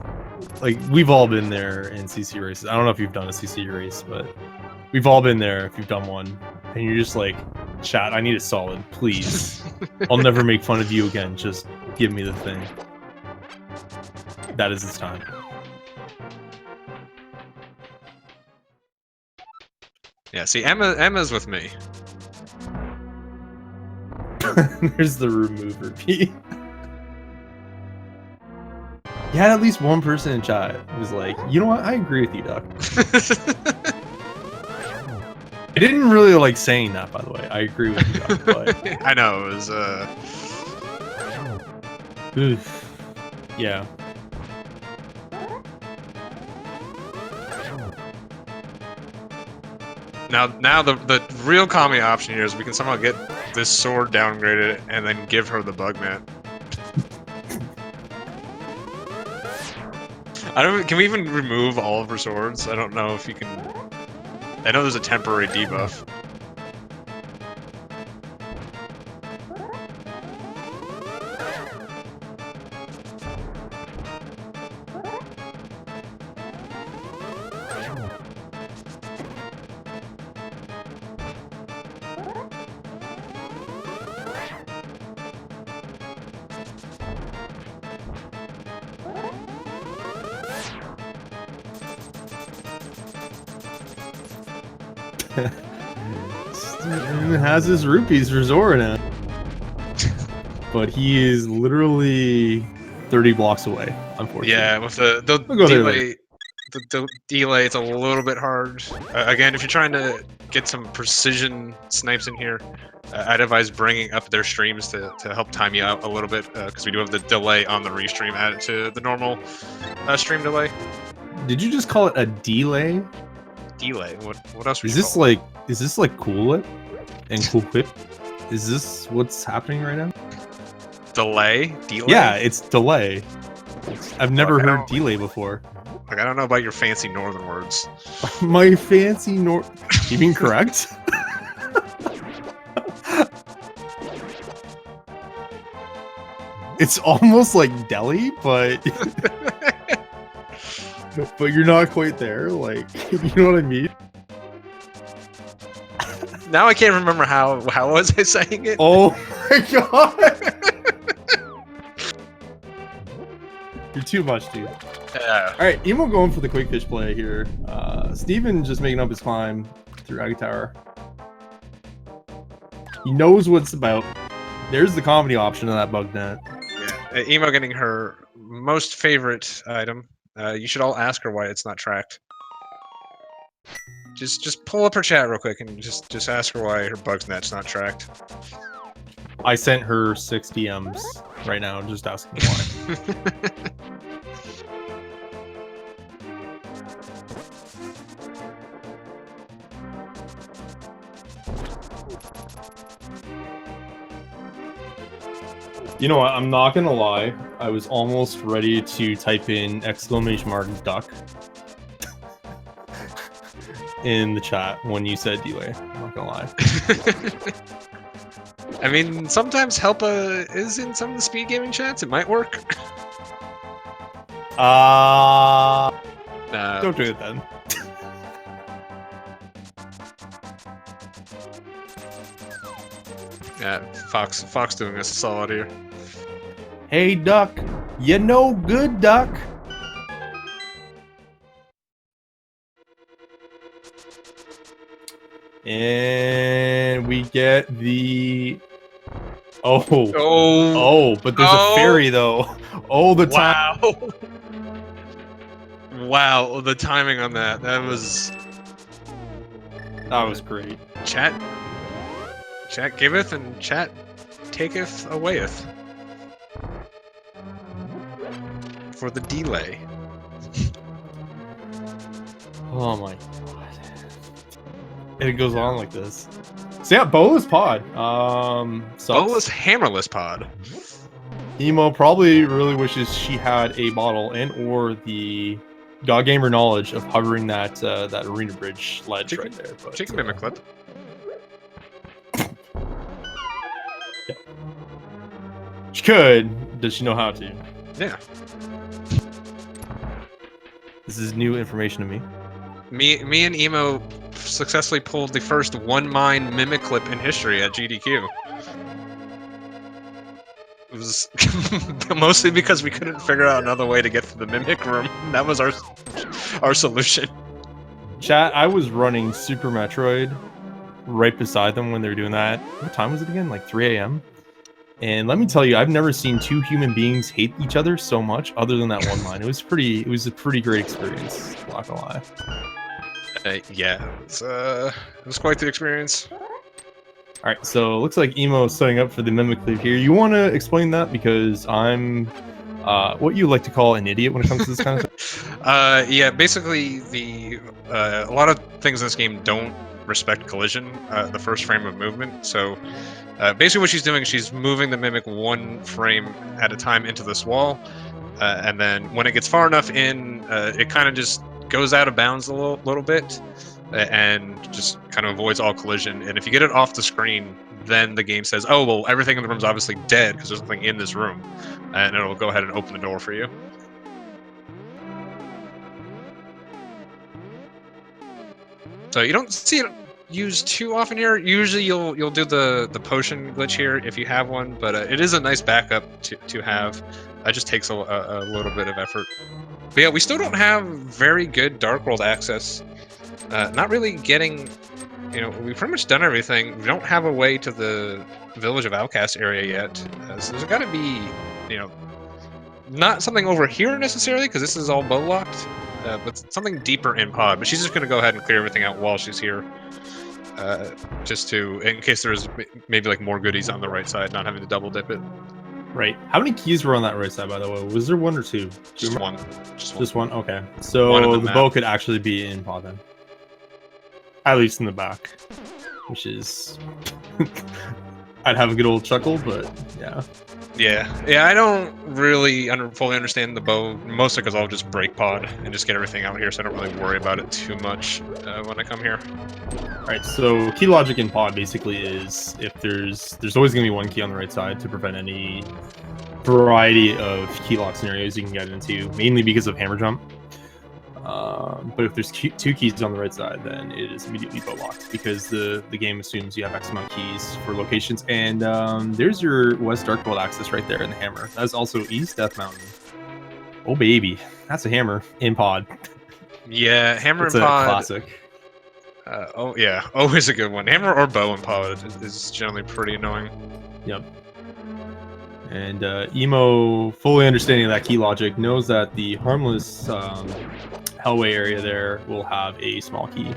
like, we've all been there in CC races. I don't know if you've done a CC race, but we've all been there if you've done one, and you're just like, chat, I need a solid, please. I'll never make fun of you again. Just give me the thing. That is its time. Yeah, see, Emma's with me. There's the remove repeat. You had at least one person in chat who was like, you know what, I agree with you, Duck. I didn't really like saying that, by the way. I agree with you, Duck, but... I know, it was, Oof. Yeah. Now the real comedy option here is we can somehow get this sword downgraded and then give her the bug net. Can we even remove all of her swords? I don't know if you can. I know there's a temporary debuff. Steven has his rupees for Zora now. But he is literally 30 blocks away, unfortunately. Yeah, with the We'll go there delay, the delay, it's a little bit hard. Again, if you're trying to get some precision snipes in here, I'd advise bringing up their streams to help time you out a little bit, because we do have the delay on the restream added to the normal stream delay. Did you just call it a delay? Delay. What else? Would Is you this call it? like, is this like Cool Whip and Cool Whip? Is this what's happening right now? Delay? Delay? Yeah, it's delay. I've never Look, I heard don't- delay before. Like, I don't know about your fancy northern words. My fancy You mean correct? It's almost like Delhi, but but you're not quite there. Like, you know what I mean? Now I can't remember how was I saying it? Oh my god! You're too much, dude. Yeah. All right, Emo going for the quick fish play here. Steven just making up his climb through Ag Tower. He knows what it's about. There's the comedy option of that bug net. Yeah. Emo getting her most favorite item. You should all ask her why it's not tracked. Just pull up her chat real quick and just ask her why her bug's net's not tracked. I sent her 6 DMs right now, just asking why. You know what? I'm not gonna lie. I was almost ready to type in !duck in the chat when you said delay. I'm not gonna lie. I mean, sometimes help is in some of the speed gaming chats. It might work. Don't do it then. Yeah, Fox doing us a solid here. Hey, Duck. You know good, Duck. And we get the... Oh, but there's a fairy, though. Oh, the time. Wow. Wow, the timing on that. That was great. Chat giveth and chat taketh awayeth. for the delay. Oh my god. And it goes on like this. So yeah, Bolus Pod. Sucks. Bolus hammerless pod. Emo probably really wishes she had a bottle and or the God Gamer knowledge of hovering that that arena bridge ledge right there. But She can mimic clip. Yeah. She could. Does she know how to? Yeah. This is new information to me. Me and Emo successfully pulled the first one-mine mimic clip in history at GDQ. It was mostly because we couldn't figure out another way to get to the mimic room. That was our solution. Chat, I was running Super Metroid right beside them when they were doing that. What time was it again? Like 3 a.m.? And let me tell you, I've never seen two human beings hate each other so much other than that one line. It was a pretty great experience, not gonna lie. Yeah, it was quite the experience. Alright, so looks like Emo is setting up for the mimic clip here. You want to explain that? Because I'm what you like to call an idiot when it comes to this kind of stuff. Yeah, basically a lot of things in this game don't respect collision, the first frame of movement. So basically what she's doing is she's moving the mimic one frame at a time into this wall, and then when it gets far enough in, it kind of just goes out of bounds a little bit, and just kind of avoids all collision. And if you get it off the screen, then the game says, oh, well, everything in the room's obviously dead because there's nothing in this room, and it'll go ahead and open the door for you. So you don't see it used too often here. Usually you'll do the potion glitch here if you have one, but it is a nice backup to have. It just takes a little bit of effort. But yeah, we still don't have very good Dark World access. Not really getting, we've pretty much done everything. We don't have a way to the Village of Outcasts area yet. So there's got to be, not something over here necessarily, because this is all bow locked, but something deeper in pod. But she's just going to go ahead and clear everything out while she's here. Just in case there's maybe like more goodies on the right side, not having to double dip it. Right. How many keys were on that right side, by the way? Was there one or two? Just one. Just one? Okay. So the bow could actually be in pod then. At least in the back. Which is... I'd have a good old chuckle, but yeah. Yeah, I don't really fully understand the bow, mostly because I'll just break pod and just get everything out here, so I don't really worry about it too much when I come here. Alright, so key logic in pod basically is if there's always going to be one key on the right side to prevent any variety of key lock scenarios you can get into, mainly because of hammer jump. But if there's two keys on the right side, then it is immediately bow locked because the game assumes you have X amount of keys for locations. And there's your West Dark World access right there in the hammer. That's also East Death Mountain. Oh baby, that's a hammer in pod. Yeah, hammer it's in pod. Classic. Oh yeah, always a good one. Hammer or bow in pod is generally pretty annoying. Yep. And Emo, fully understanding that key logic, knows that the harmless Hellway area there will have a small key.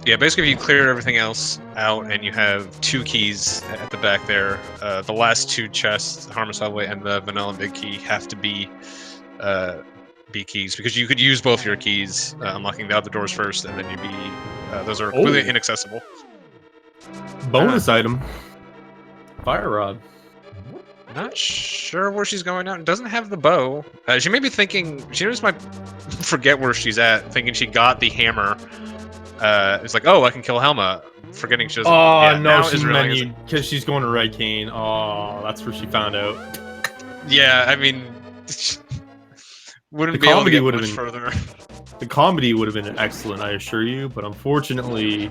Yeah, basically if you clear everything else out and you have two keys at the back there, the last two chests, the Harmless Hellway and the Vanilla Big Key, have to be keys, because you could use both your keys, unlocking the other doors first, and then you'd be... those are completely inaccessible. Bonus item. Fire rod. Not sure where she's going now. It doesn't have the bow. She may be thinking... She just might forget where she's at, thinking she got the hammer. It's like, oh, I can kill Helma. Forgetting she doesn't... Oh, yeah, no, she's menued because she's going to Red Cane. Oh, that's where she found out. Yeah, I mean... Wouldn't be able to get much further. The comedy would have been excellent, I assure you, but unfortunately,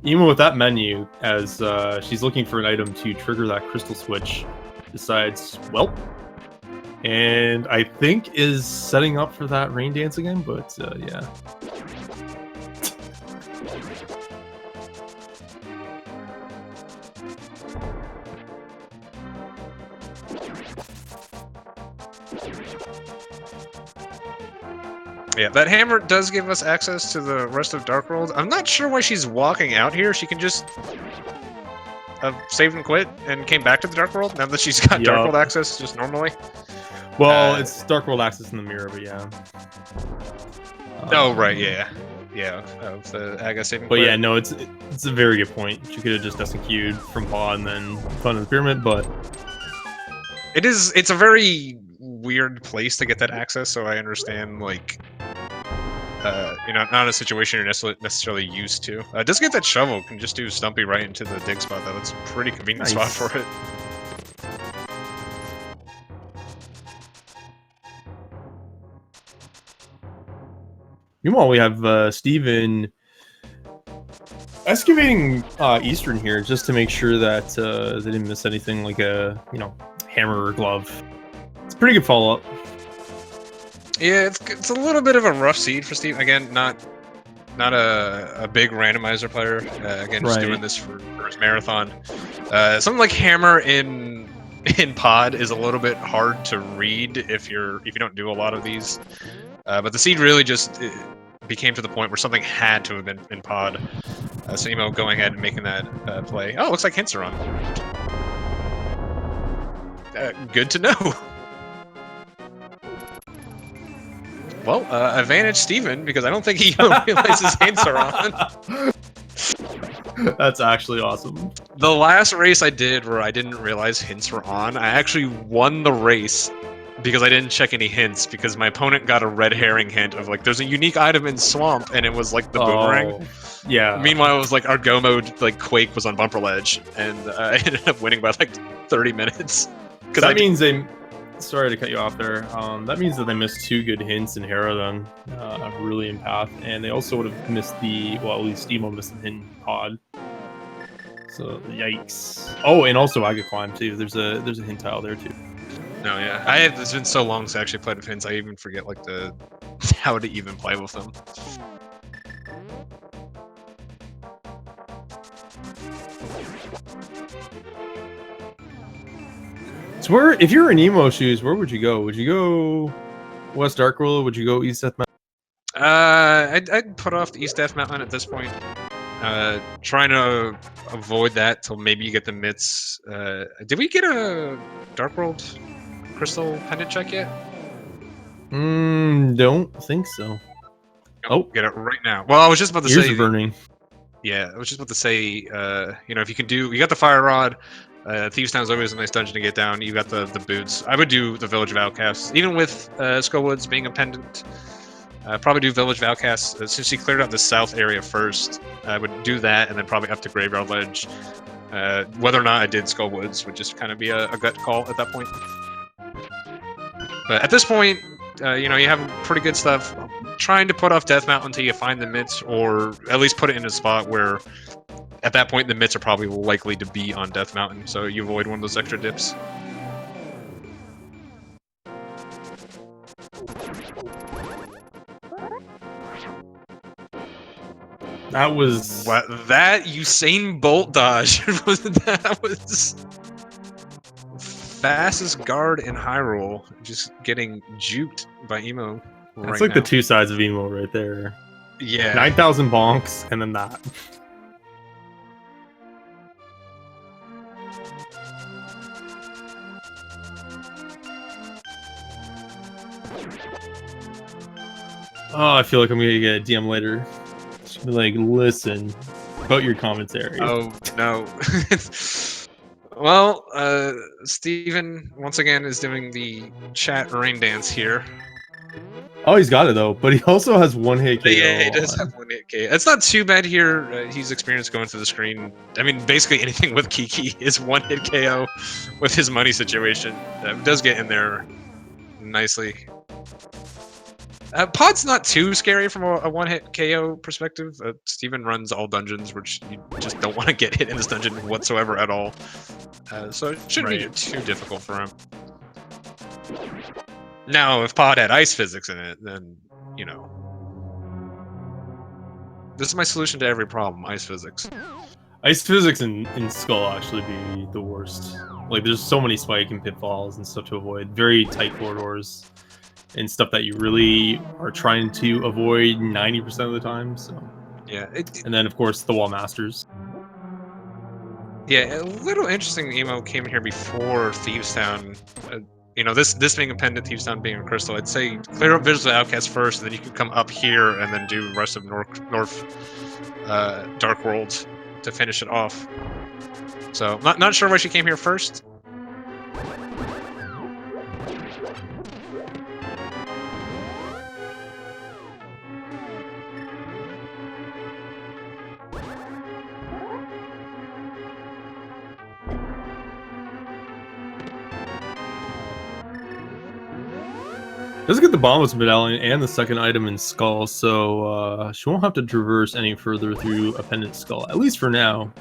even with that menu, as she's looking for an item to trigger that crystal switch, decides, well, and I think is setting up for that rain dance again, but yeah. Yeah, that hammer does give us access to the rest of Dark World. I'm not sure why she's walking out here. She can just saved and quit and came back to the Dark World now that she's got Dark World access just normally. Well, it's Dark World access in the mirror, but yeah. Oh right, yeah. Of the Aga saving. But yeah, no, it's a very good point. She could have just SQ'd from Pod and then gone to the pyramid, but it's a very weird place to get that access, so I understand, like, not a situation you're necessarily used to. Doesn't get that shovel, can just do Stumpy right into the dig spot, though. It's a pretty convenient spot for it. Meanwhile, we have Steven excavating Eastern here just to make sure that they didn't miss anything like a hammer or glove. It's a pretty good follow-up. Yeah, it's a little bit of a rough seed for Steve. Again, not a big randomizer player. Again, just doing this for his marathon. Something like hammer in pod is a little bit hard to read if you don't do a lot of these. But the seed really just became to the point where something had to have been in pod. So Emo going ahead and making that play. Oh, it looks like hints are on. Good to know. Well, advantage Steven, because I don't think he realizes hints are on. That's actually awesome. The last race I did where I didn't realize hints were on, I actually won the race because I didn't check any hints, because my opponent got a red herring hint of, like, there's a unique item in Swamp, and it was, like, the boomerang. Yeah. Meanwhile, it was, like, our go mode, like, Quake was on Bumper Ledge, and I ended up winning by, like, 30 minutes. That means they... Sorry to cut you off there. That means that they missed 2 good hints in Hera then, really in Path, and they also would have missed at least Emo missed the hint in Pod. So yikes. Oh, and also Aga Climb too. There's a hint tile there too. No, yeah. It's been so long since I actually played with hints, I even forget, like, how to even play with them. So if you're in Emo shoes, where would you go? Would you go West Dark World? Would you go East Death Mountain? I'd put off the East Death Mountain at this point. Trying to avoid that till maybe you get the mitts. Did we get a Dark World Crystal pendant check yet? Don't think so. Oh, get it right now. Well, I was just about to say. Ears are burning. Yeah, I was just about to say. If you can you got the Fire Rod. Thieves Town is always a nice dungeon to get down. You got the boots. I would do the Village of Outcasts, even with Skullwoods being a pendant. Probably do Village of Outcasts since he cleared out the south area first. I would do that, and then probably up to Graveyard Ledge. Whether or not I did Skullwoods would just kind of be a gut call at that point. But at this point, you have pretty good stuff. Trying to put off Death Mountain until you find the mitts, or at least put it in a spot where, at that point, the mitts are probably likely to be on Death Mountain, so you avoid one of those extra dips. That was... That Usain Bolt dodge that was fastest guard in Hyrule, just getting juked by Emo. That's like the 2 sides of Emo right there. Yeah. 9,000 bonks, and then that. Oh, I feel like I'm gonna get a DM later. Just be like, listen about your commentary. Oh no. Well, Steven once again is doing the chat rain dance here. Oh, he's got it though, but he also has 1-hit KO. Yeah, he does have 1-hit KO. It's not too bad here. He's experienced going through the screen. I mean, basically anything with Kiki is 1-hit KO with his money situation. Does get in there nicely. Pod's not too scary from a 1-hit KO perspective. Steven runs all dungeons, which you just don't want to get hit in this dungeon whatsoever at all. So it shouldn't be too difficult for him. Now, if Pod had ice physics in it, then, this is my solution to every problem, ice physics. Ice physics in Skull actually be the worst. Like, there's so many spike and pitfalls and stuff to avoid. Very tight corridors. And stuff that you really are trying to avoid 90% of the time. So yeah, and then of course the Wall Masters. Yeah, a little interesting. Emo came here before Thieves Town. You know, this being a pendant, Thieves Town being a crystal. I'd say clear up Visual Outcast first, and then you could come up here and then do the rest of North Dark World to finish it off. So not sure why she came here first. Doesn't get the Bombus Medallion and the second item in Skull, so she won't have to traverse any further through a pendant Skull, at least for now.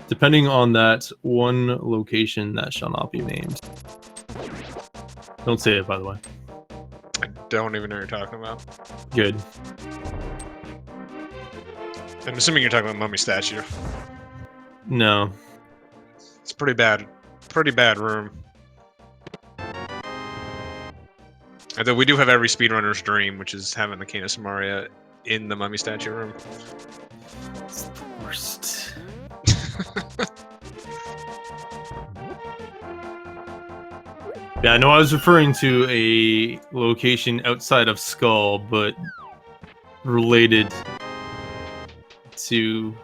Depending on that one location that shall not be named. Don't say it, by the way. I don't even know what you're talking about. Good. I'm assuming you're talking about Mummy Statue. No. It's pretty bad. Pretty bad room. Although we do have every speedrunner's dream, which is having the Canis Maria in the Mummy Statue room. It's the worst. Yeah, I know I was referring to a location outside of Skull, but related to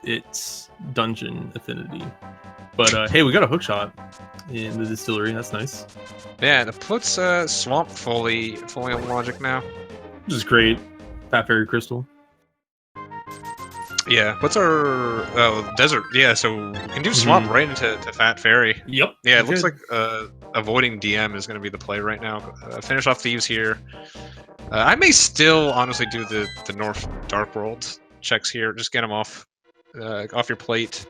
its dungeon affinity. But hey, we got a hookshot in the distillery. That's nice. Yeah, that puts Swamp fully on logic now. Which is great. Fat Fairy Crystal. Yeah, what's our desert? Yeah, so we can do Swamp right into Fat Fairy. Yep. Yeah, it looks like avoiding DM is going to be the play right now. Finish off Thieves here. I may still honestly do the North Dark World checks here. Just get them off your plate.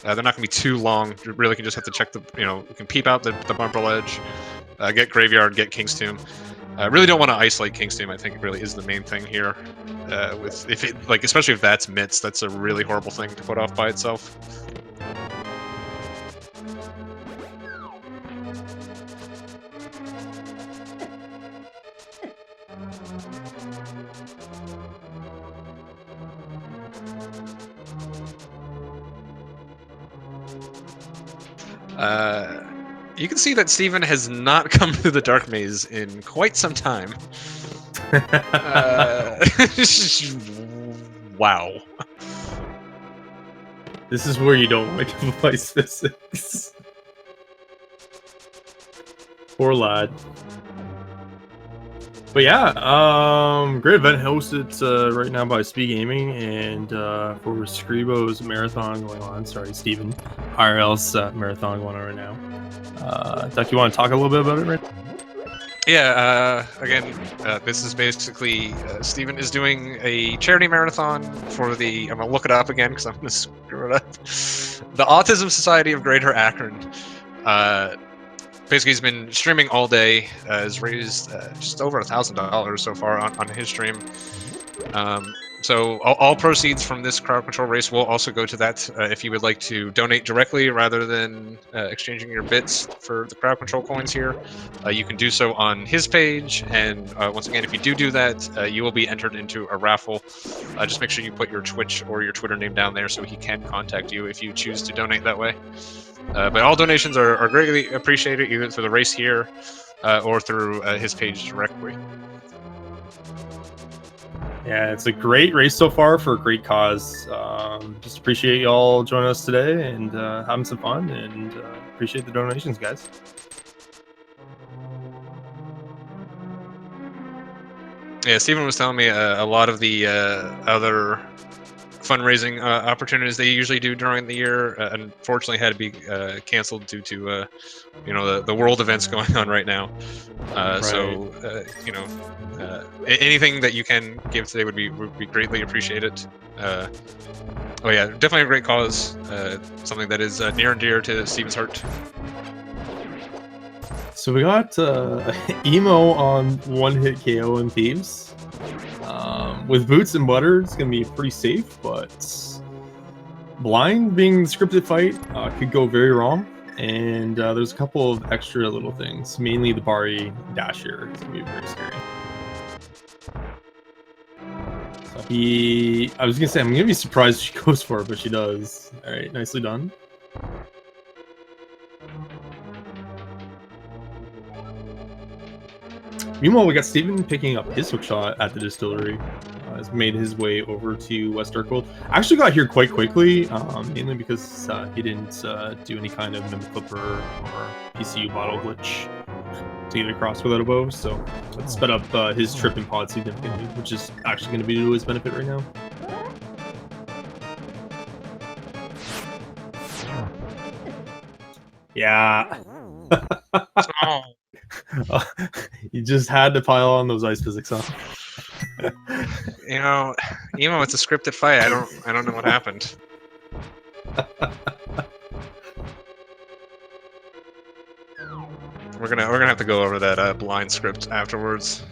They're not going to be too long. You really can just have to check you can peep out the bumper ledge, get Graveyard, get King's Tomb. Really don't want to isolate King's Tomb. I think it really is the main thing here. Especially if that's Mitts, that's a really horrible thing to put off by itself. You can see that Steven has not come through the Dark Maze in quite some time. Wow. This is where you don't like device physics. Poor lad. But yeah, great event hosted right now by Speed Gaming and for Screevo's marathon going on. Sorry, Steven. IRL's marathon going on right now. Duck, you want to talk a little bit about it right now? Yeah, again, this is basically Steven is doing a charity marathon for the. I'm gonna look it up again because I'm gonna screw it up. The Autism Society of Greater Akron. Basically, he's been streaming all day. Has raised just over $1,000 so far on his stream. So all proceeds from this crowd control race will also go to that. If you would like to donate directly rather than exchanging your bits for the crowd control coins here, you can do so on his page. And once again, if you do that, you will be entered into a raffle. Just make sure you put your Twitch or your Twitter name down there so he can contact you if you choose to donate that way. But all donations are greatly appreciated, either through the race here or through his page directly. Yeah, it's a great race so far for a great cause. Just appreciate y'all joining us today and having some fun, and appreciate the donations, guys. Yeah, Steven was telling me a lot of the other fundraising opportunities they usually do during the year unfortunately had to be canceled due to the world events going on right now. Right. So anything that you can give today would be greatly appreciated. Oh yeah, definitely a great cause. Something that is near and dear to Steven's heart. So we got Emo on one-hit KO in Thieves. With Boots and Butter, it's going to be pretty safe, but Blind being the scripted fight could go very wrong. And there's a couple of extra little things, mainly the Bari dash here. It's going to be very scary. So I was gonna say I'm gonna be surprised if she goes for it, but she does. All right, nicely done. Meanwhile, we got Steven picking up his hook shot at the distillery. Has made his way over to West Darkwold. Actually got here quite quickly, mainly because he didn't do any kind of mimic clipper or PCU bottle glitch to get across without a bow. So that sped up his trip in pod significantly, which is actually going to be to his benefit right now. Yeah. You just had to pile on those ice physics, huh? You know, Emo, it's a scripted fight. I don't know what happened. We're gonna have to go over that blind script afterwards.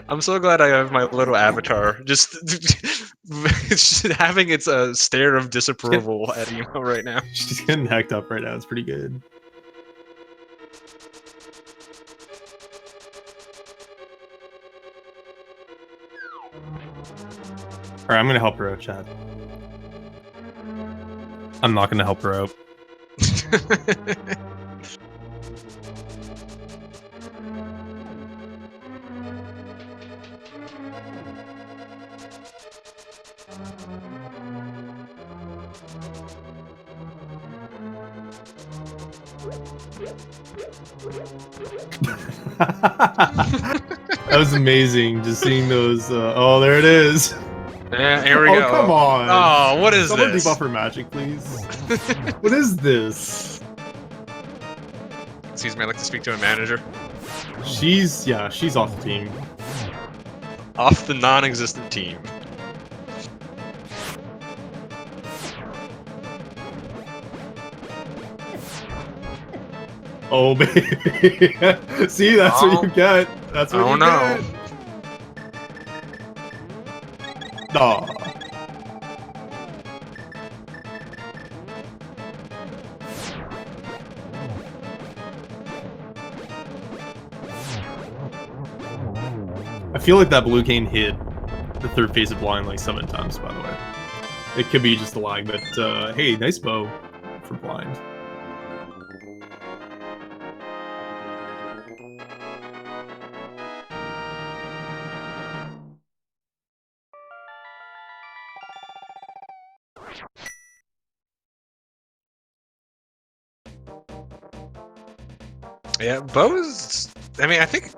I'm so glad I have my little avatar just having its stare of disapproval at Emo right now. She's getting hacked up right now. It's pretty good. Alright, I'm gonna help her out, Chad. I'm not gonna help her out. That was amazing, just seeing those. Oh, there it is. Yeah, here we go. Oh, come on. Oh, what is Someone this? debuffer magic, please. What is this? Excuse me, I'd like to speak to a manager. She's off the team. Off the non-existent team. Oh, baby. See, that's what you get. That's what you get. Aw. I feel like that blue cane hit the third phase of blind like 7 times, by the way. It could be just a lag, but hey, nice bow for blind. Yeah, bows. I mean, I think.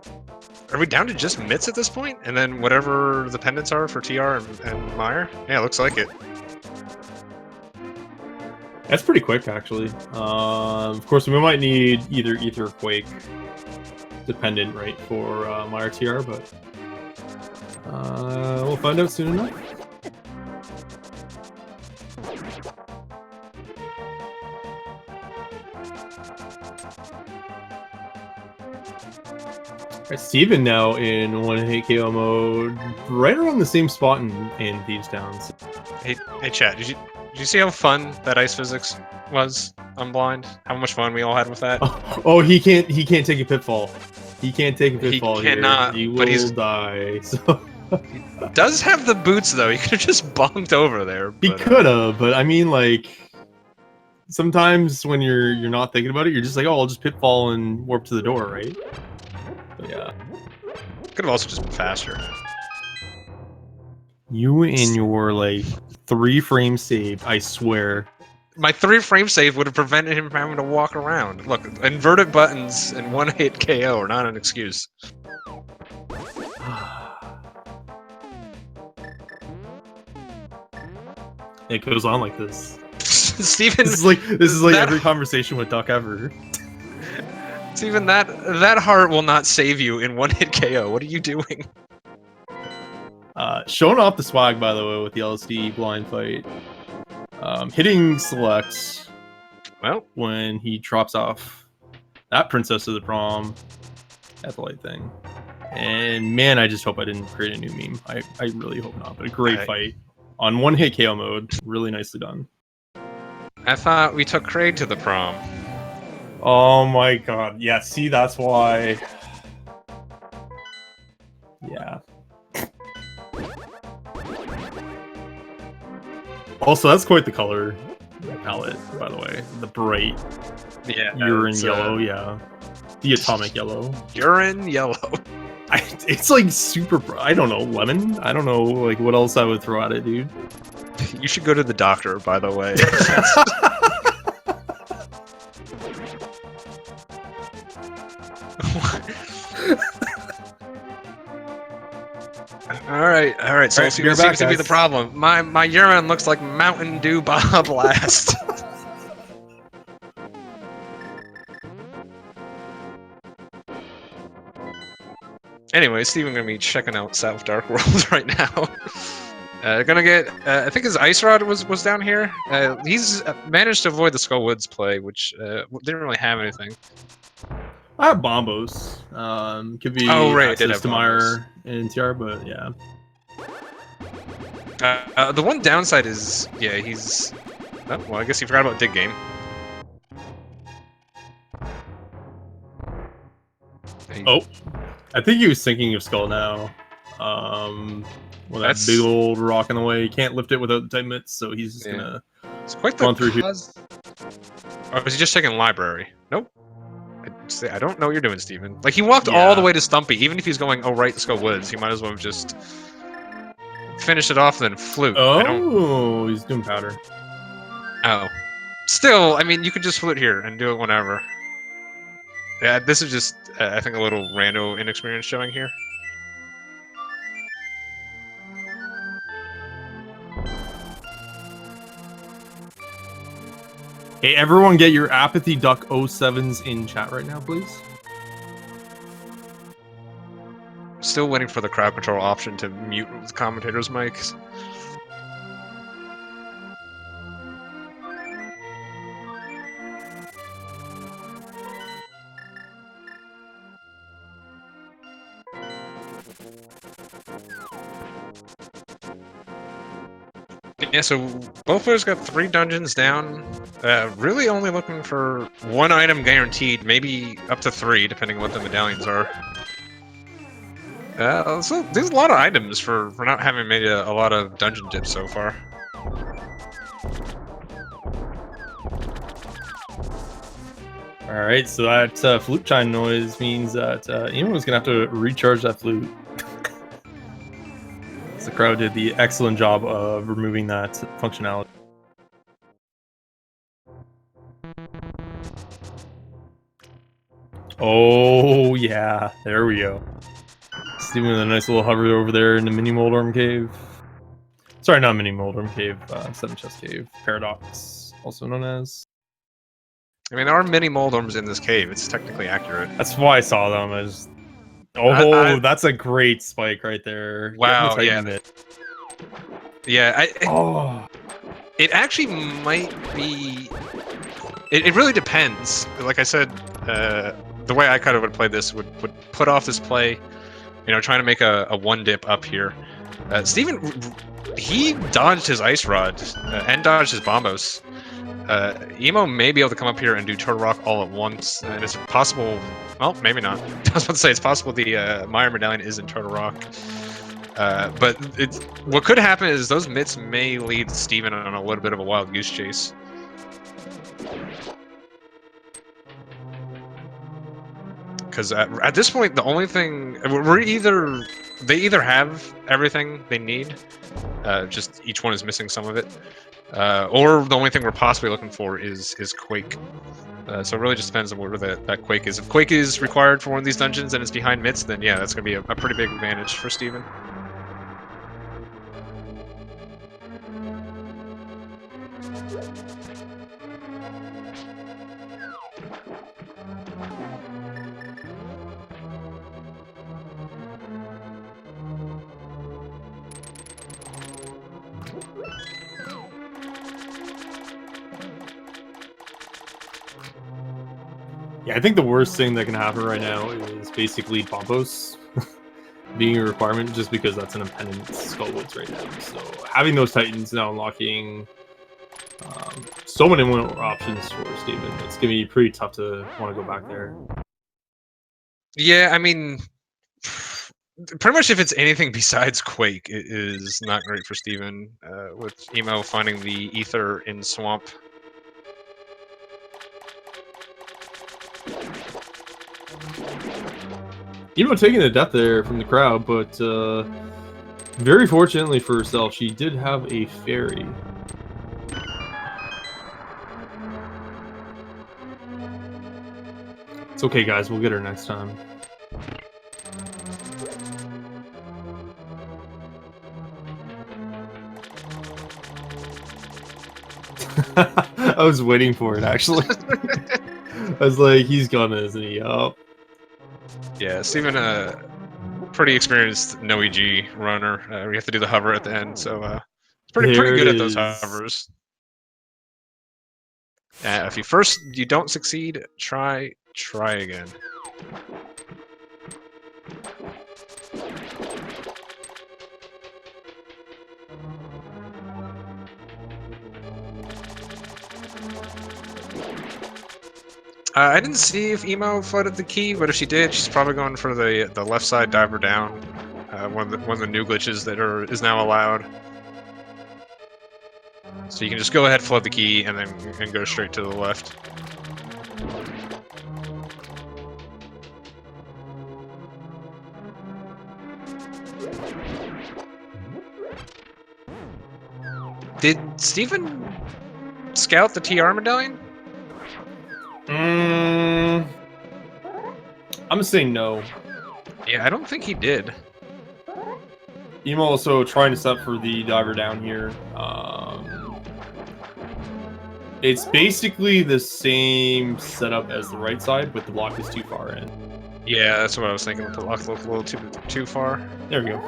Are we down to just mitts at this point? And then whatever the pendants are for TR and Meyer? Yeah, it looks like it. That's pretty quick, actually. Of course, we might need either Ether or Quake dependent, right, for Meyer TR, but we'll find out soon enough. Steven now in 1-hit KO mode, right around the same spot in Thieves Towns. Hey, chat. Did you see how fun that ice physics was on blind? How much fun we all had with that? Oh, he can't take a pitfall. He can't take a pitfall. He cannot. He will but die. So he does have the boots though. He could have just bonked over there. He could have, but I mean, like, sometimes when you're not thinking about it, you're just like, oh, I'll just pitfall and warp to the door, right? But yeah. Could have also just been faster. You and your, like, 3-frame save, I swear. My 3-frame save would have prevented him from having to walk around. Look, inverted buttons and 1-hit KO are not an excuse. It goes on like this. Steven, this is like every conversation with Duck ever. Steven, that heart will not save you in 1-hit KO. What are you doing? Showing off the swag, by the way, with the LSD blind fight. Hitting select. Well, when he drops off that Princess of the Prom Athlete thing. And man, I just hope I didn't create a new meme. I really hope not. But a great fight on 1-hit KO mode. Really nicely done. I thought we took Craig to the prom. Oh my god. Yeah, see, that's why. Yeah. Also, that's quite the color palette, by the way. The bright urine yellow, yeah. The atomic yellow. Urine yellow. It's like super, I don't know, lemon? I don't know, like, what else I would throw at it, dude. You should go to the doctor, by the way. All right. So Alright, see, you're what back, seems to be the guys. problem. My urine looks like Mountain Dew Blast. Anyway, Steven gonna be checking out South Dark World right now. Gonna get. I think his ice rod was down here. He's managed to avoid the Skull Woods play, which didn't really have anything. I have bombos. Could be access to Meyer and TR, but yeah. The one downside is, yeah, he's. Oh, well, I guess he forgot about Dig Game. Oh, I think he was thinking of Skull now. Well, that big old rock in the way. He can't lift it without tight mitts, so he's just gonna it's quite the run through here. Or was he just checking library? Nope. I don't know what you're doing, Steven. Like, he walked all the way to Stumpy. Even if he's going, oh, right, let's go Woods, he might as well have just finished it off and then flute. Oh, he's doing powder. Oh. Still, I mean, you could just flute here and do it whenever. Yeah, this is just, I think, a little rando inexperience showing here. Hey, everyone get your Apathy Duck 07s in chat right now, please. Still waiting for the crowd control option to mute the commentators' mics. Yeah, so both players got 3 dungeons down. Really only looking for 1 item guaranteed, maybe up to 3, depending on what the medallions are. So there's a lot of items for not having made a lot of dungeon dips so far. Alright, so that flute chime noise means that Emo's gonna have to recharge that flute. The crowd did the excellent job of removing that functionality. Oh yeah, there we go. Steven with a nice little hover over there in the mini Moldorm cave. Sorry, not mini Moldorm cave, 7 chest cave. Paradox, also known as. I mean, there are many Moldorms in this cave. It's technically accurate. That's why I saw them. Oh, that's a great spike right there. Wow, yeah. Yeah, it actually might be... It really depends. Like I said, the way I kind of would play this would put off this play, you know, trying to make a 1-dip up here. Steven, he dodged his Ice Rod and dodged his Bombos. Emo may be able to come up here and do Turtle Rock all at once, and it's possible... Well, maybe not. I was about to say, it's possible the Meyer Medallion is in Turtle Rock. But what could happen is those mitts may lead Steven on a little bit of a wild goose chase. Because at this point, the only thing... They either have everything they need, just each one is missing some of it, or the only thing we're possibly looking for is Quake. So it really just depends on where that Quake is. If Quake is required for one of these dungeons and it's behind mitts, then yeah, that's going to be a pretty big advantage for Steven. Yeah, I think the worst thing that can happen right now is basically Bombos being a requirement, just because that's an impediment to Skullwoods right now. So having those Titans now unlocking So many more options for Steven. It's gonna be pretty tough to want to go back there. Yeah, I mean, pretty much if it's anything besides Quake, it is not great for Steven, with Emo finding the ether in Swamp. Emo taking the death there from the crowd, but very fortunately for herself, she did have a fairy. It's okay, guys. We'll get her next time. I was waiting for it, actually. I was like, he's gonna, isn't he? Oh. Yeah, Steven, pretty experienced no EG runner. We have to do the hover at the end, so it's pretty good at those hovers. If you don't succeed, try again. I didn't see if Emo flooded the key, but if she did, she's probably going for the left side diver down. One of the new glitches that is now allowed. So you can just go ahead, flood the key, and then go straight to the left. Did Steven scout the TR medallion? I'm gonna say no. Yeah, I don't think he did. Emo also trying to set up for the diver down here. It's basically the same setup as the right side, but the block is too far in. Yeah, that's what I was thinking. The block looked a little too far. There we go.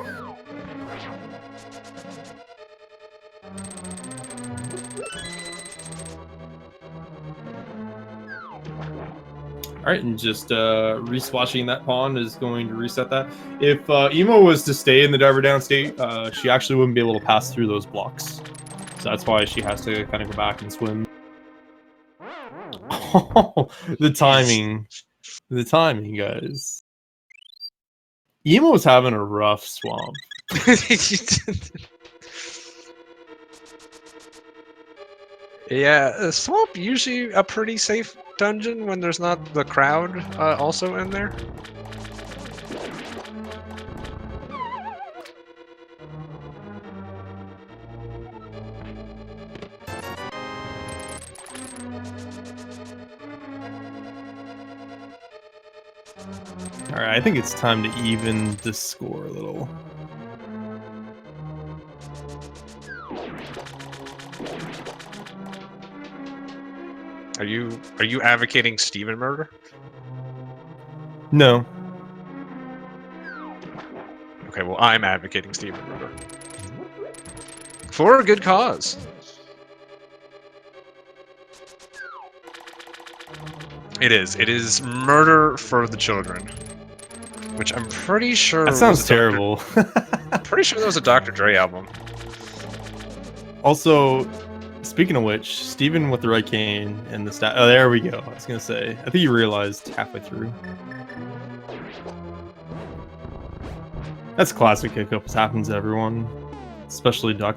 Alright, and just resplashing that pond is going to reset that. If Emo was to stay in the diver down state, she actually wouldn't be able to pass through those blocks. So that's why she has to kind of go back and swim. Oh, the timing. The timing, guys. Emo's having a rough swamp. Yeah, Swamp usually a pretty safe dungeon when there's not the crowd also in there. Alright, I think it's time to even the score a little. Are you advocating Steven murder? No. Okay, well I'm advocating Steven murder. For a good cause. It is murder for the children. Which I'm pretty sure That sounds terrible. Pretty sure that was a Dr. Dre album. Also, speaking of which, Steven with the right cane and the stat. Oh, there we go. I was gonna say. I think you realized halfway through. That's classic hiccups. Happens to everyone, especially Duck.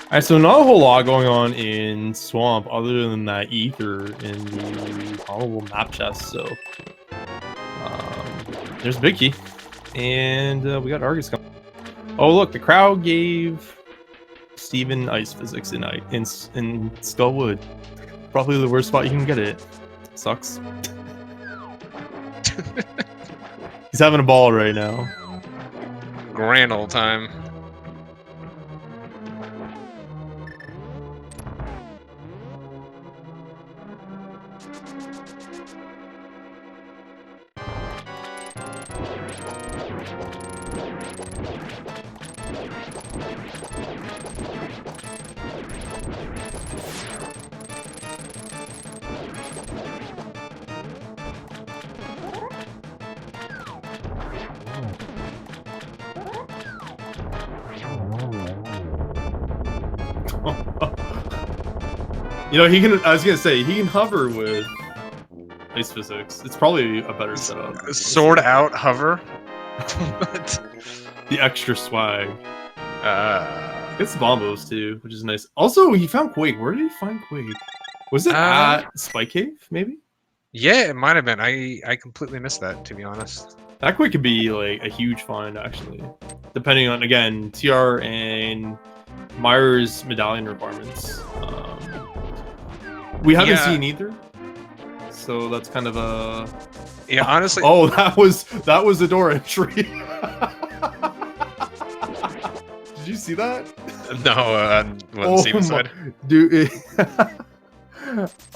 Alright, so not a whole lot going on in Swamp other than that ether in the honorable map chest, so there's a big key. And we got Argus coming. Oh look, the crowd gave Steven ice physics in Skullwood. Probably the worst spot you can get it. Sucks. He's having a ball right now. Grand old time. You know, he can. I was gonna say he can hover with ice physics. It's probably a better setup. Sword out hover. The extra swag. uh, Gets bombos too, which is nice. Also, he found Quake. Where did he find Quake? Was it at Spike Cave? Maybe. yeah, it might have been. I completely missed that, to be honest. That Quake could be like a huge find, actually, depending on again TR and Myers medallion requirements. We haven't seen either, so that's kind of a. Yeah, honestly. Oh, that was the door entry. Did you see that? No, on Steven's side. Dude.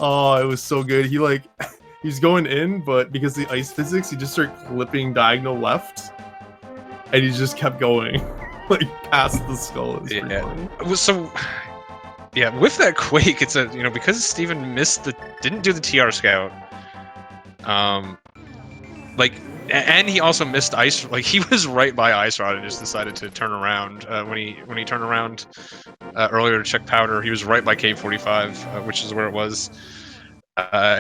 Oh, it was so good. He's going in, but because of the ice physics, he just started clipping diagonal left, and he just kept going, like past the skull. It was So, yeah, with that Quake, it's a because Steven didn't do the TR scout, and he also missed ice. Like he was right by ice rod and just decided to turn around when he turned around earlier to check powder. He was right by K45, which is where it was.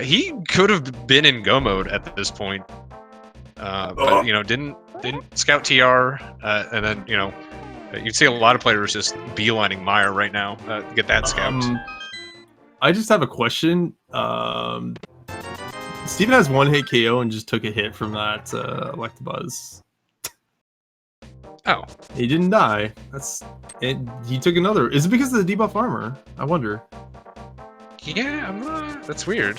He could have been in go mode at this point, but didn't scout TR, and then you'd see a lot of players just beelining Meyer right now to get that scout. I just have a question. Steven has one hit KO and just took a hit from that Electabuzz. Oh, he didn't die. That's it. He took another. Is it because of the debuff armor? I wonder. Yeah, I'm not. That's weird.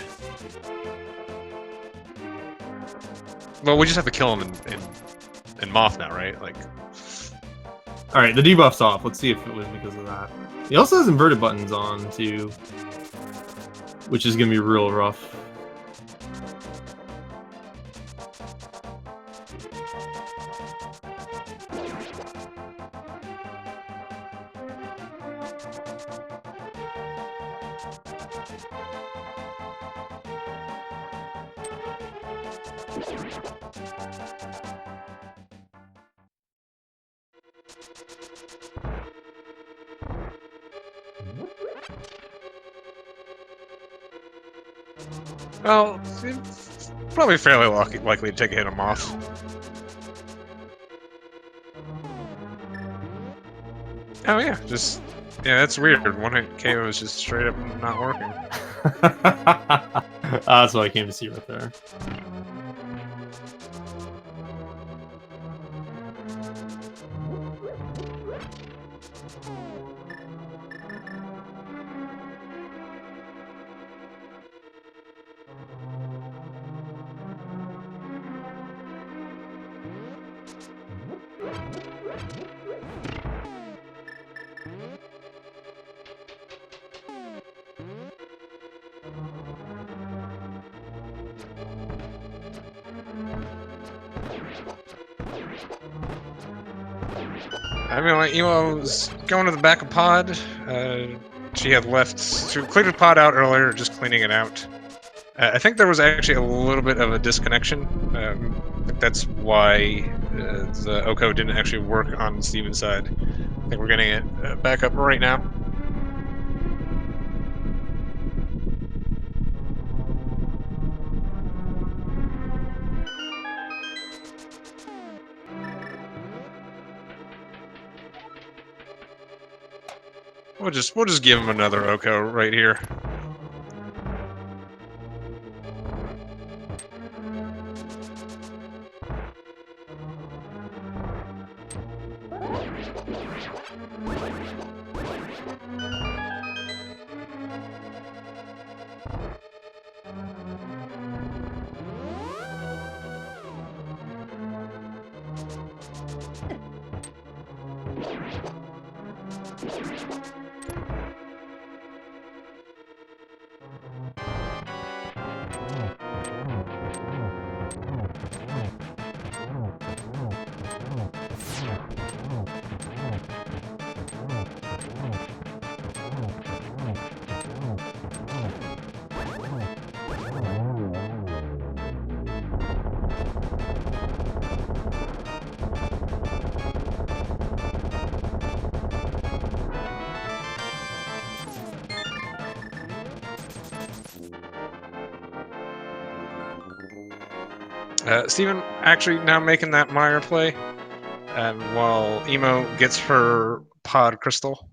Well, we just have to kill him in Moth now, right? Like. All right, the debuff's off. Let's see if it was because of that. He also has inverted buttons on too, which is gonna be real rough. Well, it's probably fairly likely to take a hit on Moth. Oh yeah, that's weird. One hit KO is just straight up not working. That's what I came to see right there. I mean, like, Emo's going to the back of pod. She had left to clear the pod out earlier, just cleaning it out. I think there was actually a little bit of a disconnection. I think that's why the Oko didn't actually work on Steven's side. I think we're getting it back up right now. We'll just give him another Oko right here. Steven actually now making that Meyer play, while Emo gets her pod crystal.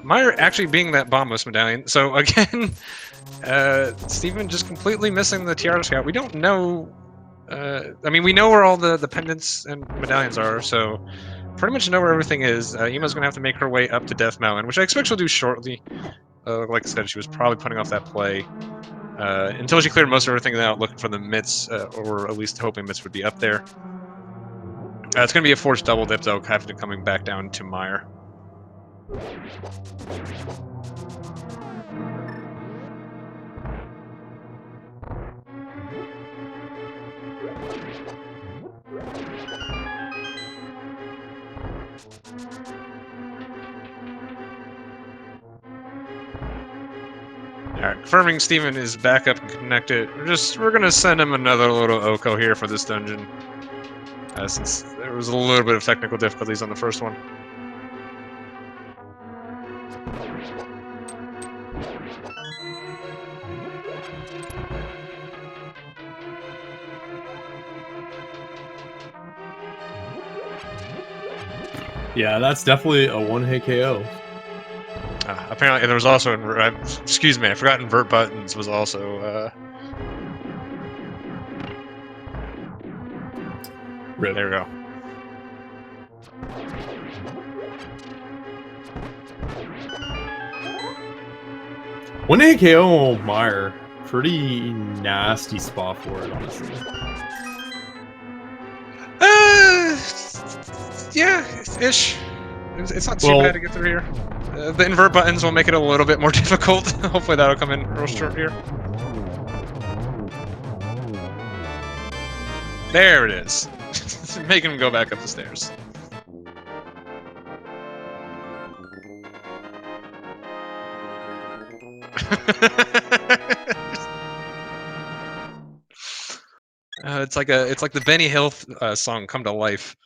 Meyer actually being that Bombos medallion. So again, Steven just completely missing the TR Scout. We don't know. I mean, we know where all the pendants and medallions are, so pretty much know where everything is. Emo's gonna have to make her way up to Death Mountain, which I expect she'll do shortly. Like I said, she was probably putting off that play until she cleared most of everything out, looking for the mitts, or at least hoping mitts would be up there. It's gonna be a forced double dip though, having to coming back down to Meyer. Alright, confirming Steven is back up and connected. We're gonna send him another little Oko here for this dungeon. Since there was a little bit of technical difficulties on the first one. Yeah, that's definitely a one-hit KO. Apparently, there was also excuse me, I forgot invert buttons was also Rip. there we go. One-hit KO Meyer, pretty nasty spot for it, honestly. Yeah, ish. It's not too bad to get through here. The invert buttons will make it a little bit more difficult. Hopefully that'll come in real short here. There it is. Making him go back up the stairs. It's like the Benny Hill song "Come to Life."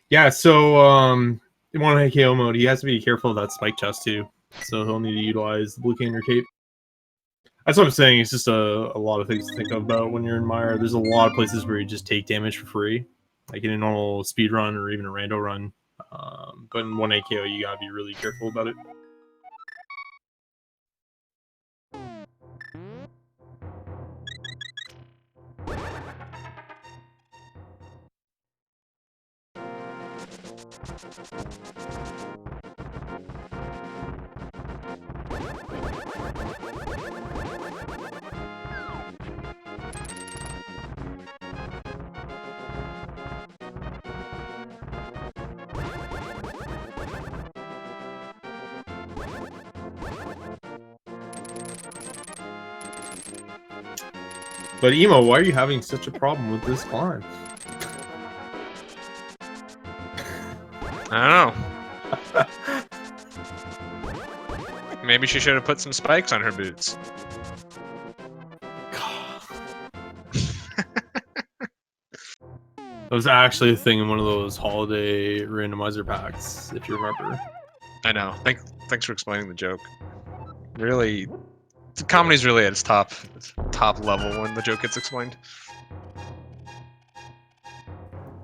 Yeah, so in one KO mode, he has to be careful of that spike chest too. So he'll need to utilize the blue canyon cape. That's what I'm saying. It's just a lot of things to think about when you're in Meyer. There's a lot of places where you just take damage for free, like in a normal speed run or even a rando run. But in one AKO, you gotta be really careful about it. But Emo, why are you having such a problem with this climb? I don't know. Maybe she should have put some spikes on her boots. That was actually a thing in one of those holiday randomizer packs, if you remember. I know. Thanks for explaining the joke. Really, the comedy's really at its top level when the joke gets explained.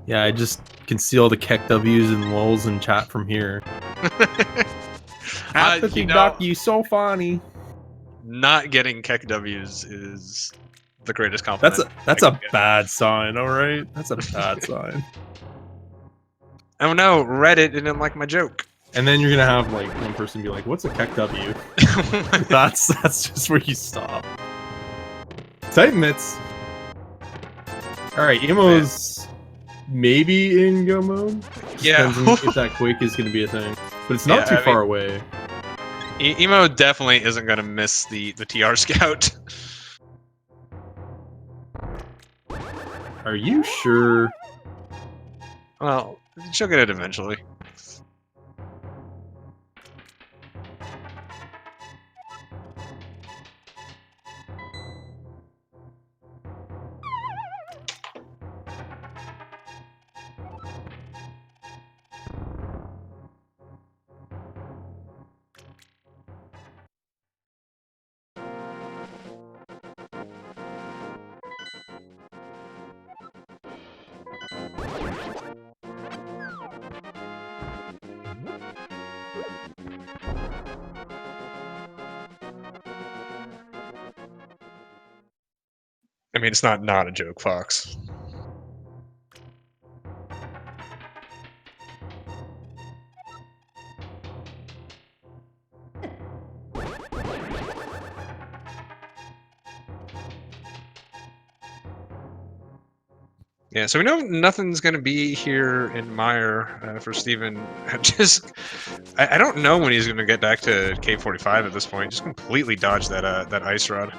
Yeah, I just can see all the Keck W's and lulls in chat from here. You know, Doc, you so funny. Not getting Keck W's is the greatest compliment. That's a bad sign, all right? That's a bad sign. Oh no, Reddit didn't like my joke. And then you're gonna have like one person be like, "What's a Keck W?" That's just where you stop. Tight mitts. All right, Emo's maybe in go mode. Just Yeah, depends on if that quake is gonna be a thing, but it's not too far away. Emo definitely isn't gonna miss the TR Scout. Are you sure? Well, she'll get it eventually. mean, it's not a joke, Fox. Yeah, so we know nothing's going to be here in Meyer for Steven. I don't know when he's going to get back to K45 at this point. Just completely dodged that ice rod.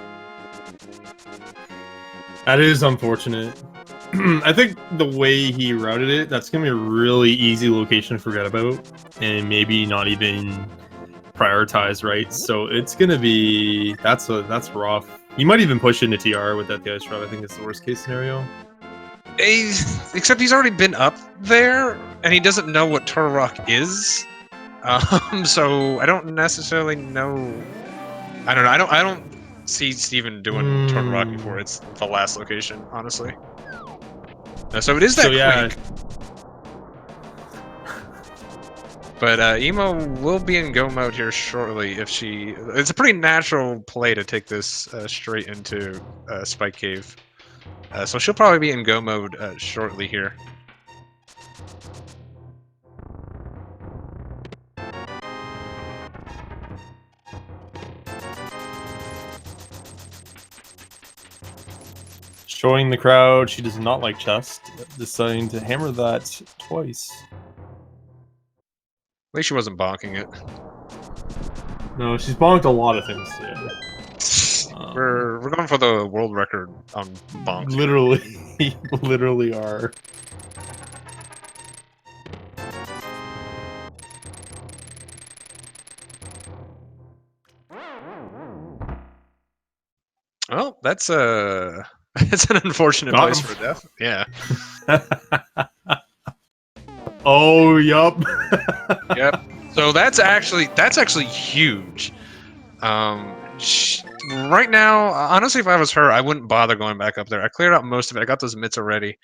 That is unfortunate. I think the way he routed it, that's going to be a really easy location to forget about, and maybe not even prioritize, right? So it's going to be... That's rough. He might even push into TR with that ice rod. I think it's the worst case scenario. Except he's already been up there, and he doesn't know what Turtle Rock is. So I don't necessarily know. I don't know. I don't see Steven doing Turtle Rock before it's the last location, honestly. So it is that quick. But Emo will be in go mode here shortly if she... It's a pretty natural play to take this straight into Spike Cave. So she'll probably be in go mode shortly here. Showing the crowd she does not like chest, deciding to hammer that twice. At least she wasn't bonking it. No, she's bonked a lot of things today. We're going for the world record on bonk. Literally are. Well, that's an unfortunate place for death. Yeah. Oh, yup. Yep. So that's actually huge. Right now, honestly, if I was her, I wouldn't bother going back up there. I cleared out most of it. I got those mitts already.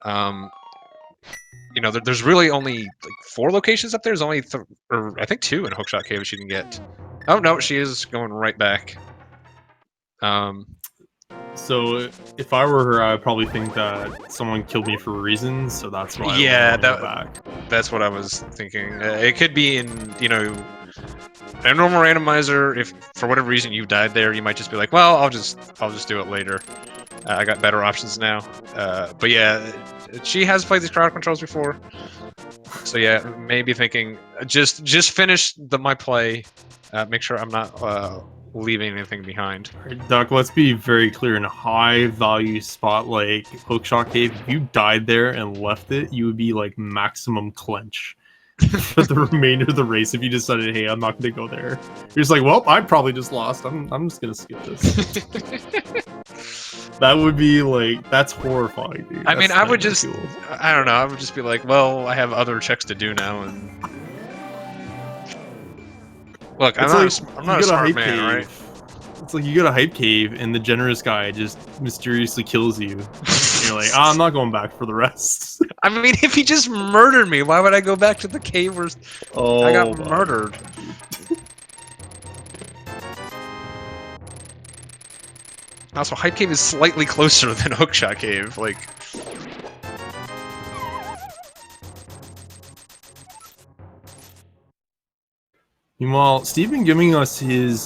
You know, there's really only like 4 locations up there. There's only or I think 2 in Hookshot Cave she can get. Oh no, she is going right back. So if I were her, I would probably think that someone killed me for a reason. So that's why. Yeah, go back. That's what I was thinking. It could be in, you know, a normal randomizer. If for whatever reason you died there, you might just be like, well, I'll just do it later. I got better options now. But yeah, she has played these crowd controls before, so yeah, maybe thinking just finish my play. Make sure I'm not leaving anything behind. Right, Duck, let's be very clear. In a high value spot like Hookshot Cave, if you died there and left it, you would be like maximum clench for the remainder of the race if you decided, hey, I'm not going to go there. You're just like, well, I probably just lost. I'm just going to skip this. That would be like, that's horrifying, dude. I mean, I would just, I don't know, I would just be like, well, I have other checks to do now, and look, I'm not a smart man, right? It's like you go to Hype Cave and the generous guy just mysteriously kills you. And you're like, I'm not going back for the rest. I mean, if he just murdered me, why would I go back to the cave where I got murdered? Also, Hype Cave is slightly closer than Hookshot Cave, like... Meanwhile, Steven giving us his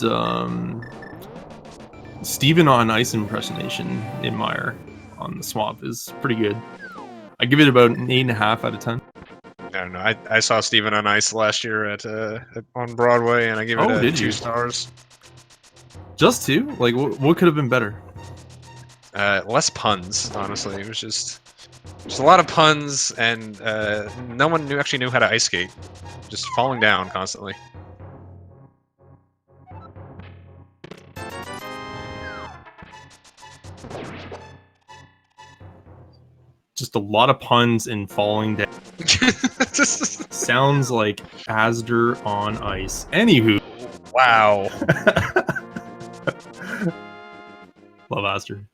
Steven on ice impersonation in Meyer on the swamp is pretty good. I give it about an 8.5 out of 10. I don't know. I saw Steven on ice last year on Broadway, and I give it 2 stars. Just 2? Like, what could have been better? Less puns, honestly. It was just a lot of puns, and no one actually knew how to ice skate. Just falling down constantly. Just a lot of puns and falling down. Sounds like Asder on ice. Anywho. Wow. Love Asder.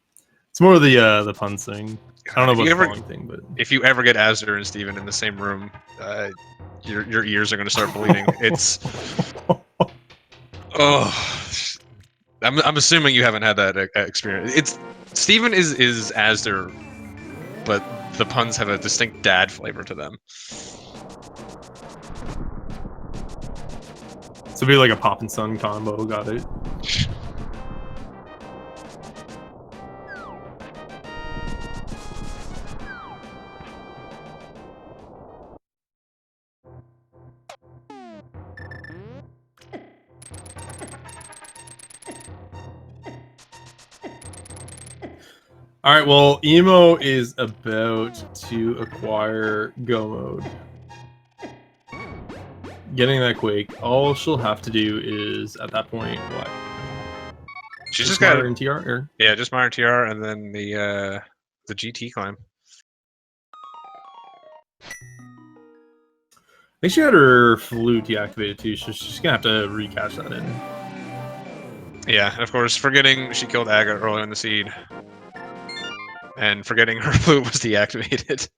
It's more of the pun thing. I don't know about the falling thing, but if you ever get Asder and Steven in the same room, your ears are going to start bleeding. It's I'm assuming you haven't had that experience. It's Steven is Asder, but the puns have a distinct dad flavor to them. So it'd be like a Pop and Son combo. Got it. All right, well, Emo is about to acquire Go Mode. Getting that Quake, all she'll have to do is, at that point, what? She's just got in TR? Or? Yeah, just Minor TR and then the GT climb. I think she had her flute deactivated too, so she's gonna have to recash that in. Yeah, of course, forgetting she killed Aga earlier in the seed. And forgetting her flute was deactivated.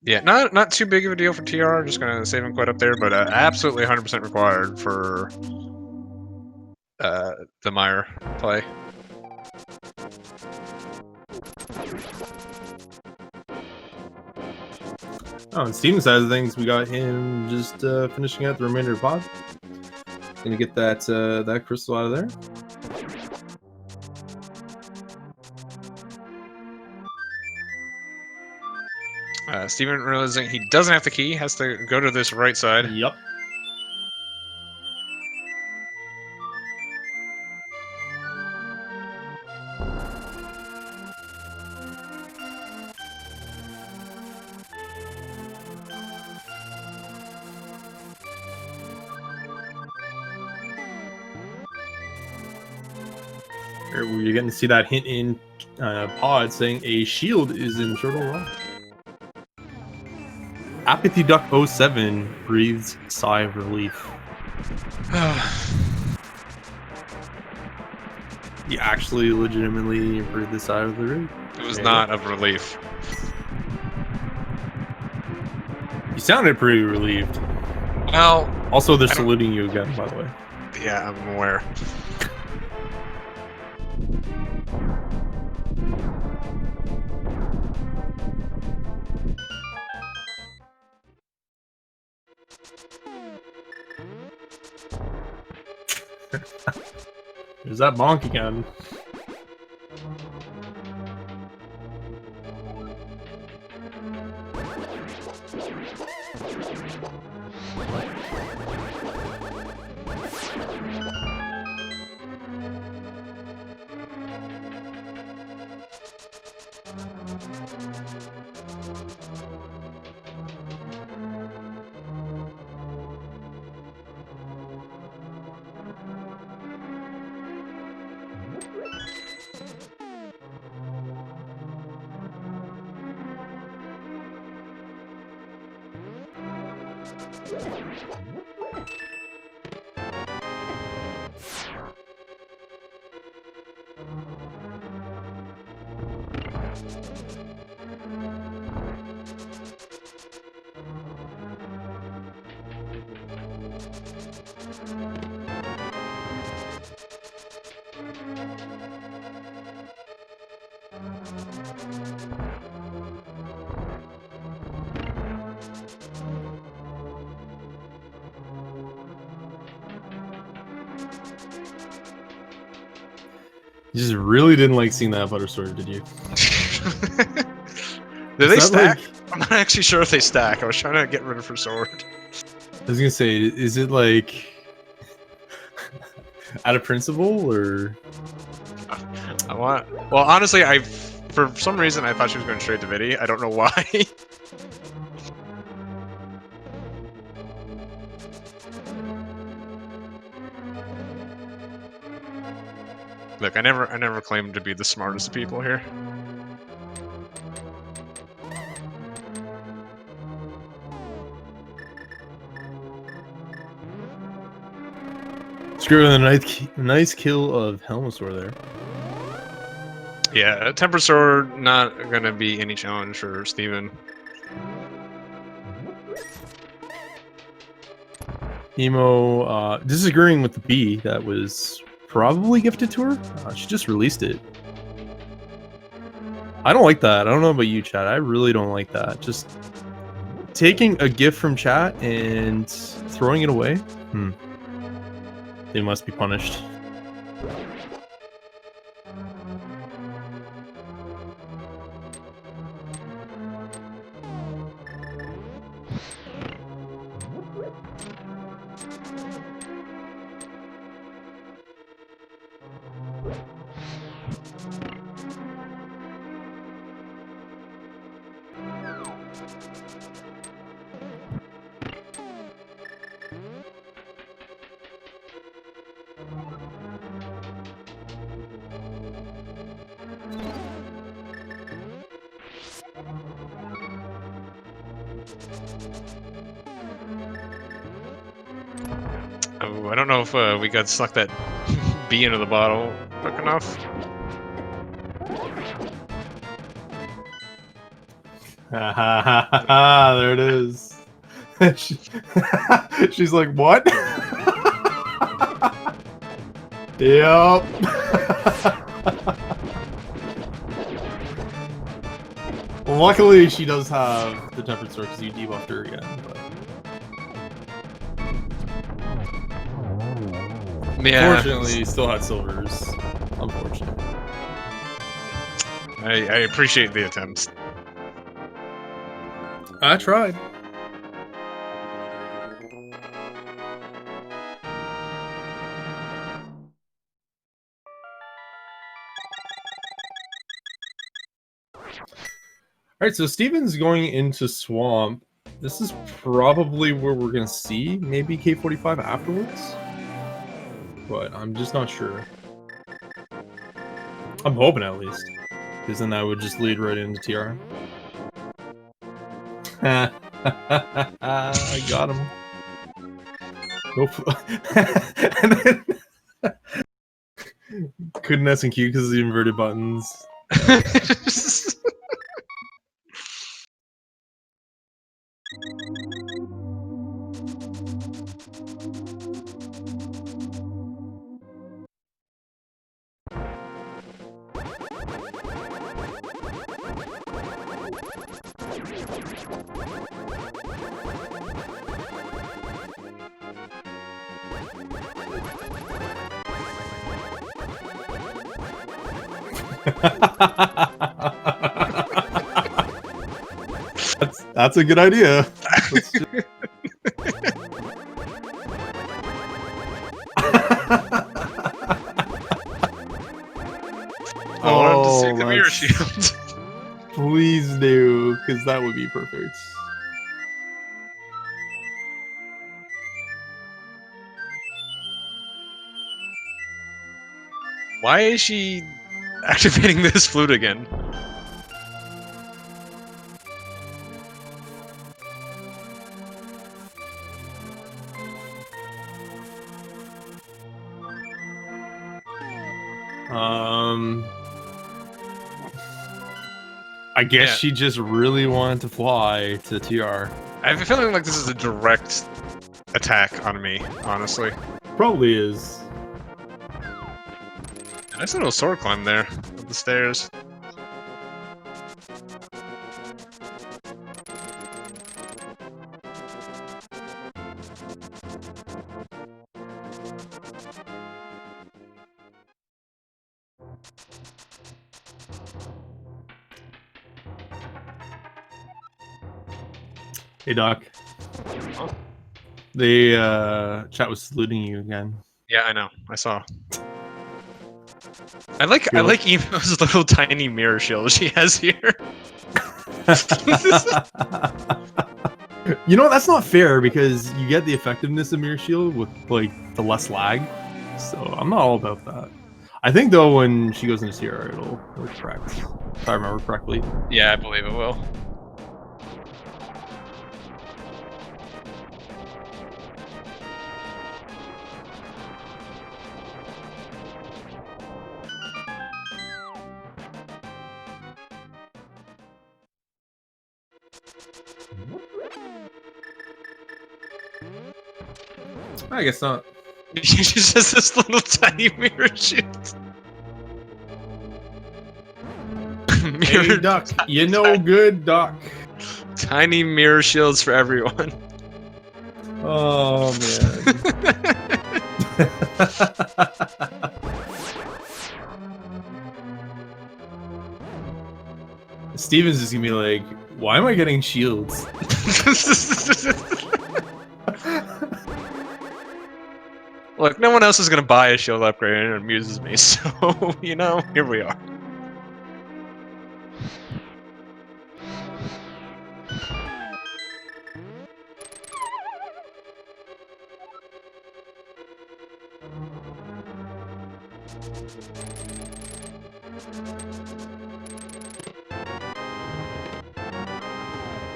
Yeah, not too big of a deal for TR. Just gonna save him quite up there, but absolutely 100% required for the Meyer play. Oh, on Steven's side of things, we got him just finishing out the remainder of pod. Gonna get that that crystal out of there. Steven realizing he doesn't have the key, has to go to this right side. Yep. You're getting to see that hint in pod saying a shield is in Turtle Rock. Apathy Duck 07 breathes a sigh of relief. He actually legitimately breathed the sigh of the relief. It was not of relief. You sounded pretty relieved. Well, also they're saluting you again, by the way. Yeah, I'm aware. There's that bonk again. You just really didn't like seeing that butter sword, did you? Do they stack? Like... I'm not actually sure if they stack. I was trying to get rid of her sword. I was gonna say, is it like out of principle or? Well, honestly, for some reason I thought she was going straight to Vidi. I don't know why. Look, I never claimed to be the smartest of people here. Screw the nice kill of Helmosaur there. Yeah, Temper Sword not gonna be any challenge for Steven. Emo disagreeing with the B that was probably gifted to her. She just released it. I don't like that. I don't know about you, chat. I really don't like that. Just taking a gift from chat and throwing it away. They must be punished. Oh, I don't know if we got sucked that B into the bottle quick enough. There it is. She's like, what? Yep. Luckily, she does have the tempered sword because you debuffed her again. But Yeah. fortunately, still had silvers. Unfortunate. I appreciate the attempts. I tried. Alright, so Steven's going into Swamp. This is probably where we're going to see maybe K45 afterwards. But I'm just not sure. I'm hoping at least. Because then that would just lead right into TR. I got him. And then couldn't S and Q because of the inverted buttons. That's a good idea. I wanted to see the mirror shield. Please do, because that would be perfect. Why is she activating this flute again? I guess she just really wanted to fly to TR. I have a feeling like this is a direct attack on me, honestly. Probably is. Nice little sword climb there, up the stairs. Hey, Doc. Huh? The chat was saluting you again. Yeah, I know. I saw. I like Emo's little tiny mirror shield she has here. You know, that's not fair because you get the effectiveness of Mirror Shield with like the less lag. So I'm not all about that. I think though when she goes into Sierra it'll work correct. If I remember correctly. Yeah, I believe it will. I guess not. Just has this little tiny mirror shield. Hey, Duck. You know good, Duck. Tiny mirror shields for everyone. Oh, man. Steven's just gonna be like, why am I getting shields? Look, no one else is gonna buy a shield upgrade, and it amuses me. So you know, here we are.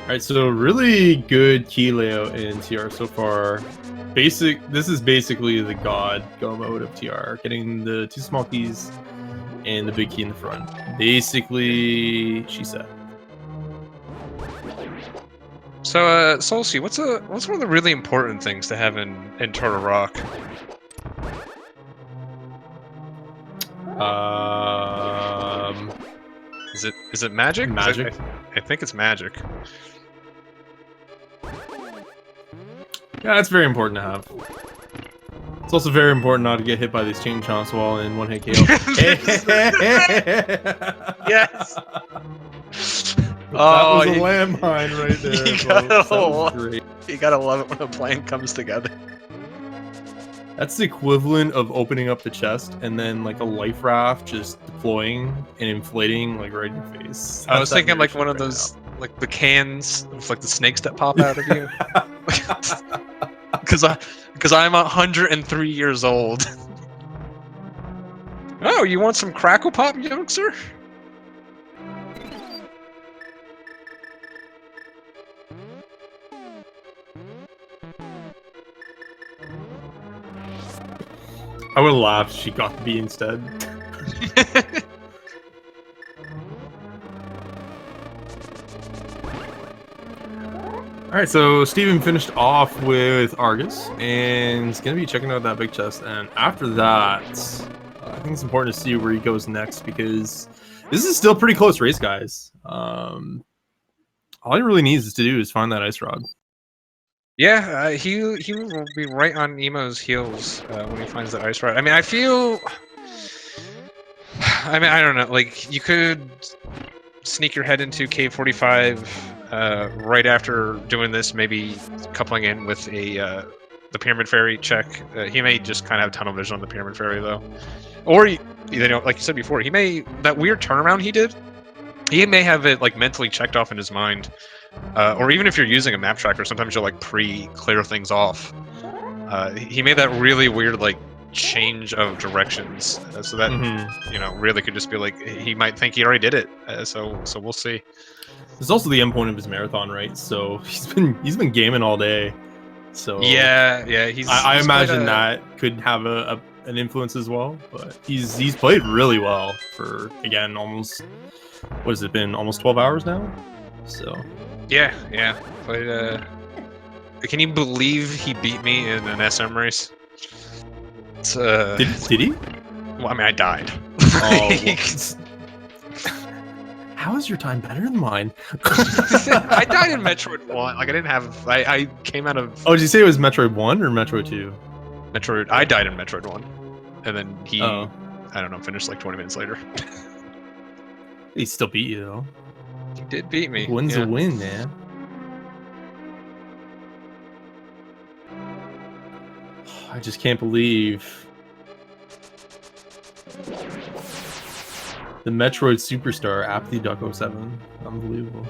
Alright, so really good key layout in TR so far. This is basically the god go mode of TR. Getting the 2 small keys and the big key in the front. Basically, she said. So, Solsy, what's one of the really important things to have in Turtle Rock? Is it magic? Magic. I think it's magic. Yeah, that's very important to have. It's also very important not to get hit by these chain chomps while in one hit KO. Yes. That was a landmine right there. You That was great. You gotta love it when a plan comes together. That's the equivalent of opening up the chest and then like a life raft just deploying and inflating like right in your face. I was That's thinking that like one right of those like the cans with like the snakes that pop out of you. Because I'm 103 years old. Oh, you want some Crackle Pop, youngster? I would have laughed if she got the B instead. Alright, so Steven finished off with Argus, and he's going to be checking out that big chest, and after that, I think it's important to see where he goes next, because this is still a pretty close race, guys. All he really needs to do is find that ice rod. Yeah, he will be right on Emo's heels when he finds that ice rod. I mean, I don't know. Like, you could sneak your head into K45 right after doing this, maybe coupling in with the Pyramid Fairy check. He may just kind of have tunnel vision on the Pyramid Fairy, though. Or, you know, like you said before, that weird turnaround he did, he may have it, like, mentally checked off in his mind. Or even if you're using a map tracker, sometimes you'll like pre-clear things off. He made that really weird like change of directions, so that you know really could just be like he might think he already did it. So we'll see. There's also the end point of his marathon, right? So he's been gaming all day. So yeah, I imagine that could have an influence as well. But he's played really well for again almost what has it been almost 12 hours now? So. Yeah. But can you believe he beat me in an SM race? It's, Did he? Well, I mean, I died. Oh, how is your time better than mine? I died in Metroid 1. Like, I didn't have... I came out of... Oh, did you say it was Metroid 1 or Metroid 2? Metroid... I died in Metroid 1. And then he... Oh. I don't know, finished like 20 minutes later. He still beat you, though. He did beat me. Win's a win, man. I just can't believe the Metroid superstar Apathy Duck 07. Unbelievable.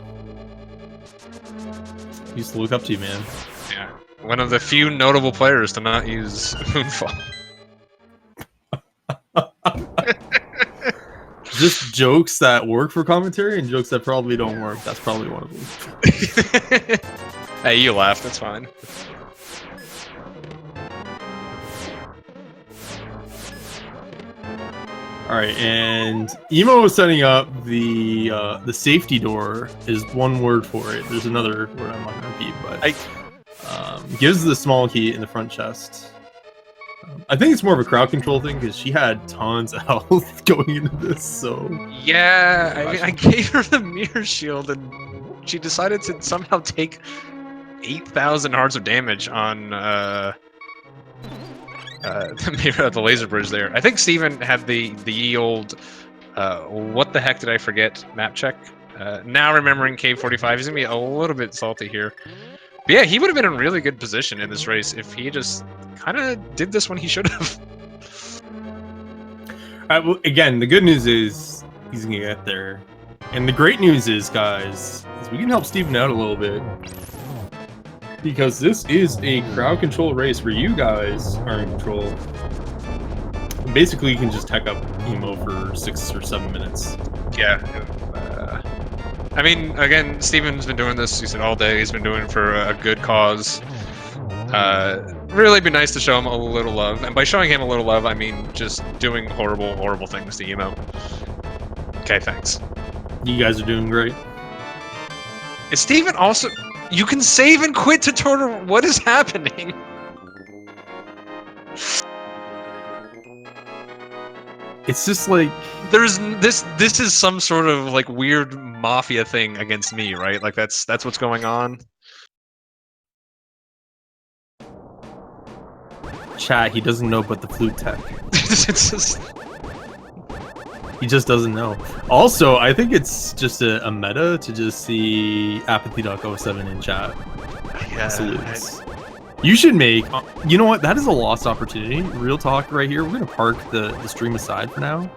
Used to look up to you, man. Yeah. One of the few notable players to not use Moonfall. Just jokes that work for commentary and jokes that probably don't work. That's probably one of them. Hey, you laughed. That's fine. All right, and Emo is setting up the safety door. Is one word for it. There's another word I'm not gonna repeat, but Gives the small key in the front chest. I think it's more of a crowd control thing because she had tons of health going into this. So yeah, I mean, I gave her the mirror shield, and she decided to somehow take 8,000 hearts of damage on the laser bridge there. I think Steven had the old what the heck did I forget map check. Now remembering Cave 45, he's gonna be a little bit salty here. But yeah, he would have been in really good position in this race if he just kind of did this when he should have. well, again, the good news is he's gonna get there, and the great news is, guys, is we can help Steven out a little bit because this is a crowd control race where you guys are in control. Basically, you can just tech up Emo for 6 or 7 minutes. Yeah. I mean, again, Steven's been doing this, he said, all day. He's been doing it for a good cause. Really be nice to show him a little love. And by showing him a little love, I mean just doing horrible, horrible things to Emo. Okay, thanks. You guys are doing great. Is Steven also... You can save and quit tutorial. What is happening? It's just like... There's this is some sort of like weird mafia thing against me, right? Like that's what's going on. Chat, he doesn't know but the flute tech. It's just... He just doesn't know. Also, I think it's just a meta to just see Apathy.07 in chat. Yeah, Salutes. You should make... you know what? That is a lost opportunity. Real talk right here. We're going to park the stream aside for now.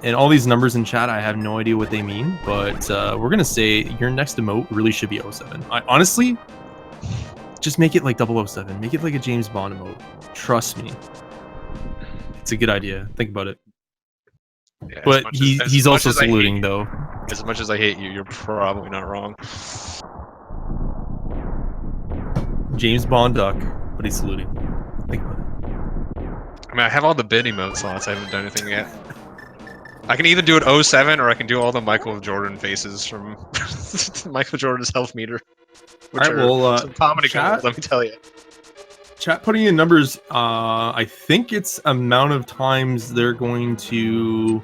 And all these numbers in chat, I have no idea what they mean. But we're going to say your next emote really should be 07. Honestly, just make it like 007. Make it like a James Bond emote. Trust me. It's a good idea. Think about it. yeah, But he's also saluting, though. As much as I hate you, you're probably not wrong. James Bond duck, but he's saluting. Think about it. I mean, I have all the bid emote slots. I haven't done anything yet. I can either do it 07 or I can do all the Michael Jordan faces from Michael Jordan's health meter. Which Alright, well, some comedy chat, gold, let me tell you. Chat putting in numbers, I think it's amount of times they're going to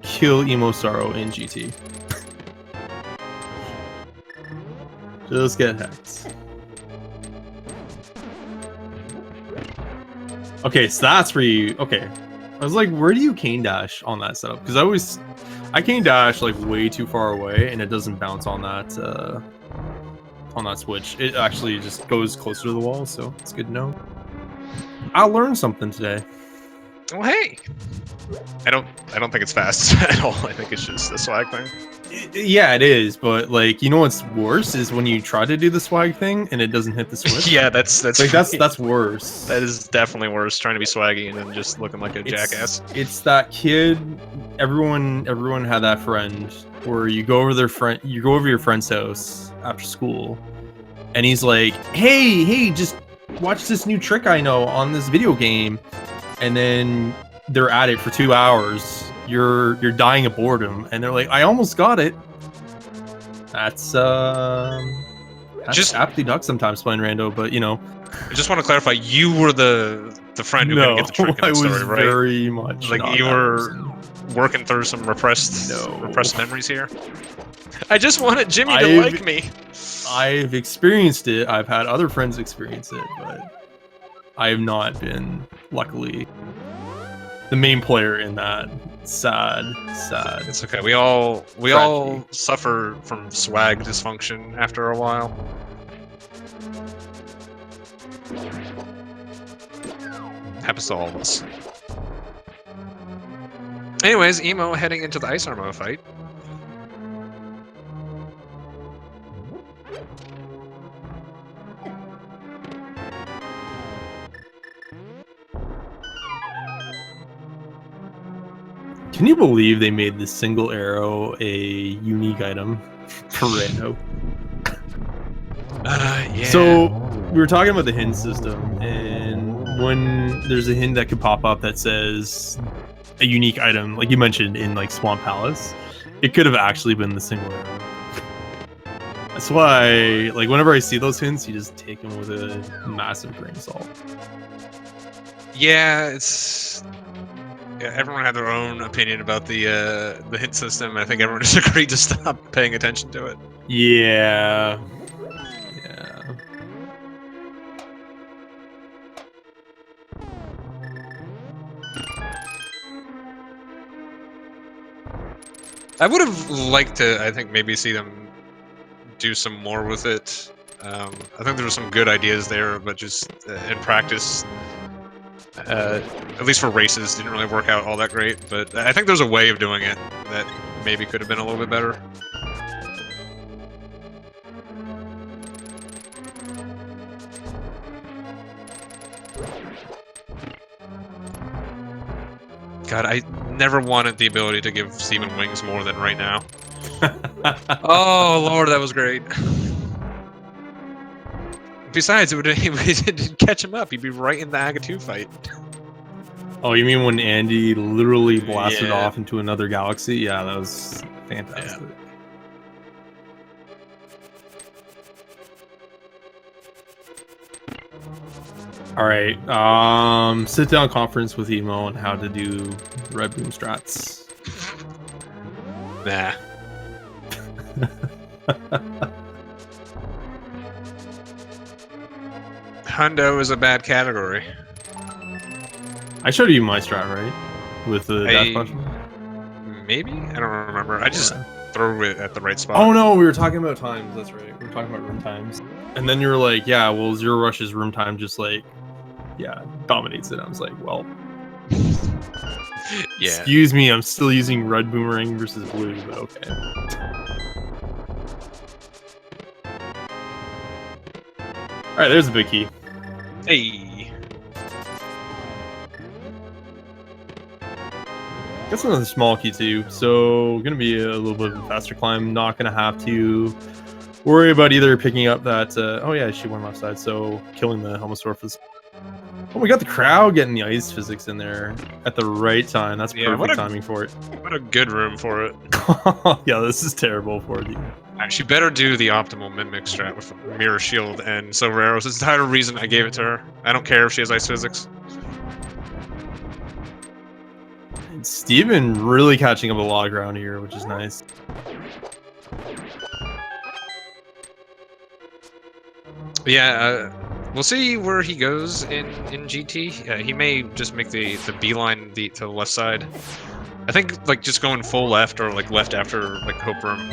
kill EmoSaru in GT. Just get hex. Okay, so that's where you... Okay. I was like, where do you cane dash on that setup? Because I cane dash like way too far away and it doesn't bounce on that switch. It actually just goes closer to the wall, so it's good to know. I learned something today. Well, hey! I don't think it's fast at all. I think it's just a swag thing. Yeah, it is, but like, you know what's worse is when you try to do the swag thing and it doesn't hit the switch. Yeah, that's like that's worse. That is definitely worse. Trying to be swaggy and then just looking like a jackass. It's that kid. Everyone had that friend where you go over your friend's house after school, and he's like, "Hey, just watch this new trick I know on this video game," and then they're at it for 2 hours. You're dying of boredom, and they're like, "I almost got it." That's just Apathy Duck sometimes playing rando, but you know. I just want to clarify, you were the friend who couldn't get the trick in the story, right? Very much like you were working through some repressed memories here. I just wanted Jimmy to like me. I've experienced it. I've had other friends experience it, but I have not been, luckily, the main player in that. Sad. It's okay. We all suffer from swag dysfunction after a while. Happens to all of us. Anyways, Emo heading into the Ice Armo fight. Can you believe they made this single arrow a unique item for rando? Yeah. So we were talking about the hint system, and when there's a hint that could pop up that says a unique item, like you mentioned in like Swamp Palace, it could have actually been the single arrow. That's why, like, whenever I see those hints, you just take them with a massive grain of salt. Yeah, everyone had their own opinion about the hint system. I think everyone just agreed to stop paying attention to it. Yeah. Yeah. I would have liked to, I think, maybe see them do some more with it. I think there were some good ideas there, but just in practice, at least for races, didn't really work out all that great. But I think there's a way of doing it that maybe could have been a little bit better. God, I never wanted the ability to give Steven wings more than right now. Oh, Lord, that was great. Besides, it didn't catch him up. He'd be right in the Aga 2 fight. Oh, you mean when Andy literally blasted Yeah. off into another galaxy? Yeah, that was fantastic. Yeah. All right, sit down conference with Emo on how to do red boom strats. Nah. Hundo is a bad category. I showed you my strat, right? With the dash button? Maybe? I don't remember. I just Yeah. threw it at the right spot. Oh no, we were talking about times. That's right. We were talking about room times. And then you were like, "Yeah, well, Zero Rush's room time just like, yeah, dominates it." I was like, "Well, Yeah. excuse me, I'm still using red boomerang versus blue, but okay." All right, there's a big key. Hey. That's another small key too, so gonna be a little bit of a faster climb. Not gonna have to worry about either picking up that. Oh yeah, she went left side, so killing the Helmosaurus. Oh, we got the crowd getting the ice physics in there at the right time. That's Yeah, perfect timing for it. What a good room for it. Yeah, this is terrible for you. She better do the optimal mimic strat with Mirror Shield and Silver Arrows. It's the entire reason I gave it to her. I don't care if she has ice physics. Steven really catching up a lot of ground here, which is nice. Yeah, we'll see where he goes in GT. He may just make the beeline to the left side. I think like just going full left or like left after like Hope Room.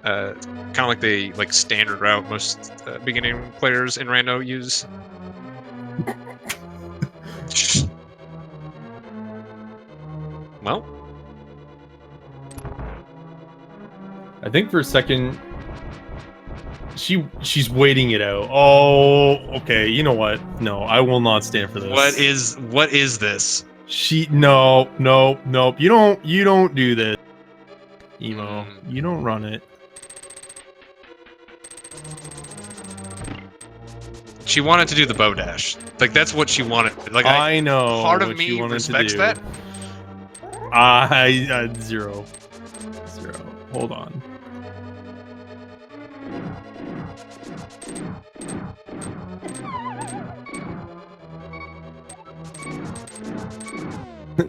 Kind of like the standard route most beginning players in Rando use. Well, I think for a second, she's waiting it out. Oh, okay. You know what? No, I will not stand for this. what is this? Nope. You don't do this, Emo. You don't run it. She wanted to do the bow dash. Like that's what she wanted. Like I know. part of what she me wanted to respects do. that. I zero. Hold on.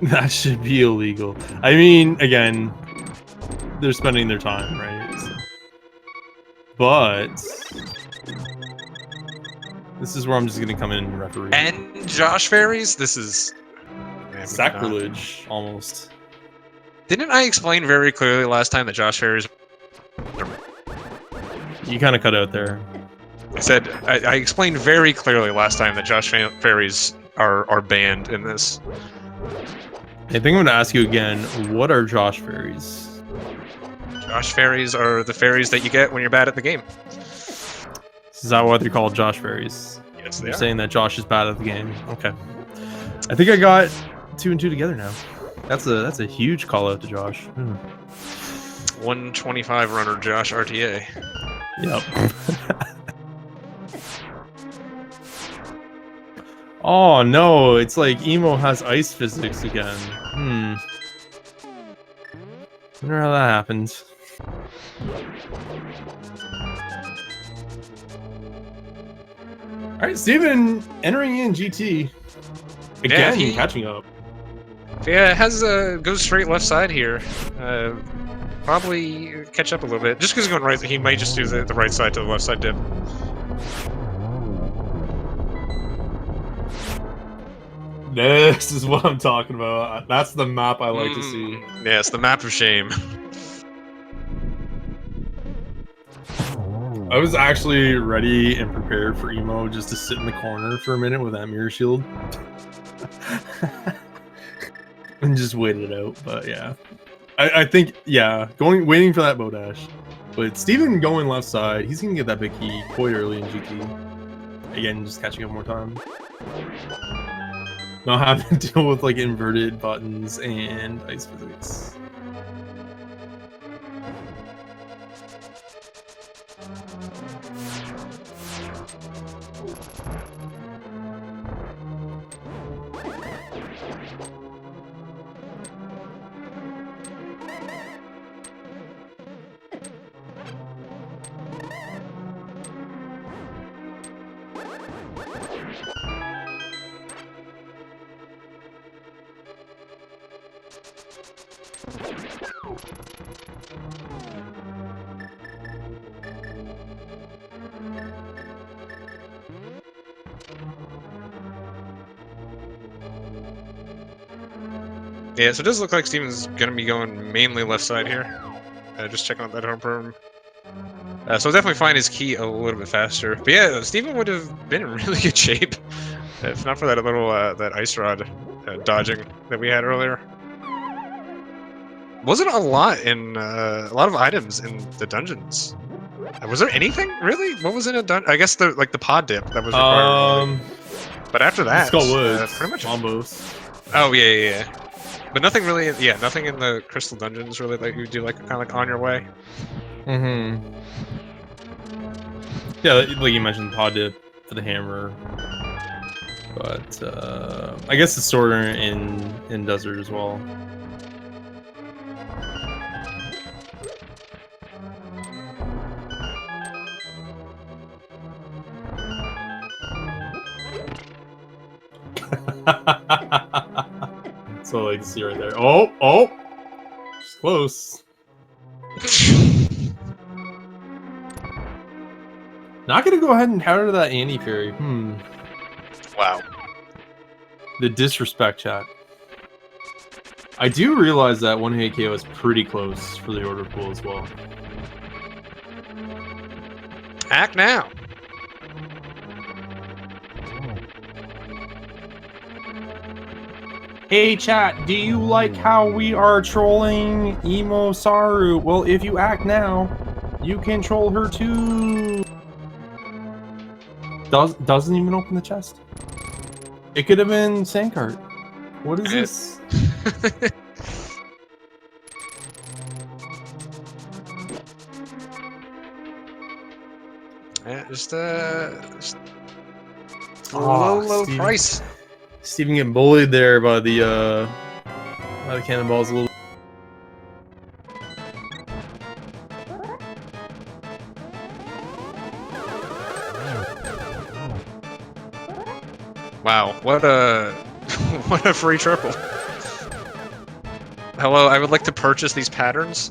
That should be illegal. I mean, again, they're spending their time, right? So. But this is where I'm just gonna come in and referee. And Josh Fairies, this is Sacrilege, almost. Didn't I explain very clearly last time that Josh Fairies? You kind of cut out there. I said I explained very clearly last time that Josh Fairies are banned in this. I think I'm gonna ask you again. What are Josh Fairies? Josh Fairies are the fairies that you get when you're bad at the game. Is that what they're called, Josh Fairies? Yes, You're saying that Josh is bad at the game. Okay. I think I got 2 and 2 together now. That's a huge call out to Josh. 125 runner Josh RTA. Yep. Oh no, it's like Emo has ice physics again. Wonder how that happened. right, Steven entering in GT. Again, catching up. Yeah, it has goes straight left side here. Probably catch up a little bit. Just because he's going right, he might just do the right side to the left side dip. This is what I'm talking about. That's the map I like to see. Yeah, it's the map of shame. I was actually ready and prepared for Emo just to sit in the corner for a minute with that mirror shield. And just wait it out, but yeah. I think, yeah, waiting for that bow dash. But Steven going left side, he's gonna get that big key quite early in GT. Again, just catching up more time. Not having to deal with like inverted buttons and ice physics. Yeah, so it does look like Steven's gonna be going mainly left side here. Just checking out that home room. So definitely find his key a little bit faster. But yeah, Steven would have been in really good shape if not for that little that ice rod dodging that we had earlier. Wasn't a lot in a lot of items in the dungeons. Was there anything really? What was in a dungeon? I guess the pod dip that was required. But after that, pretty much Almost. Oh yeah. But nothing really. Yeah, nothing in the crystal dungeons really that you do kind of on your way. Mm-hmm. Yeah, like you mentioned, pod dip for the hammer. But I guess the sorter in desert as well. That's what I like to see right there. Oh! It's close. Not gonna go ahead and counter that anti-fairy. Wow. The disrespect, chat. I do realize that one hit KO is pretty close for the order pool as well. Act now. Hey chat, do you like how we are trolling EmoSaru? Well, if you act now, you can troll her too. Doesn't even open the chest. It could have been Sandcart. What is this? Yeah, just low price. Steven getting bullied there by the cannonballs a little. Wow, what a what a free triple. Hello, I would like to purchase these patterns.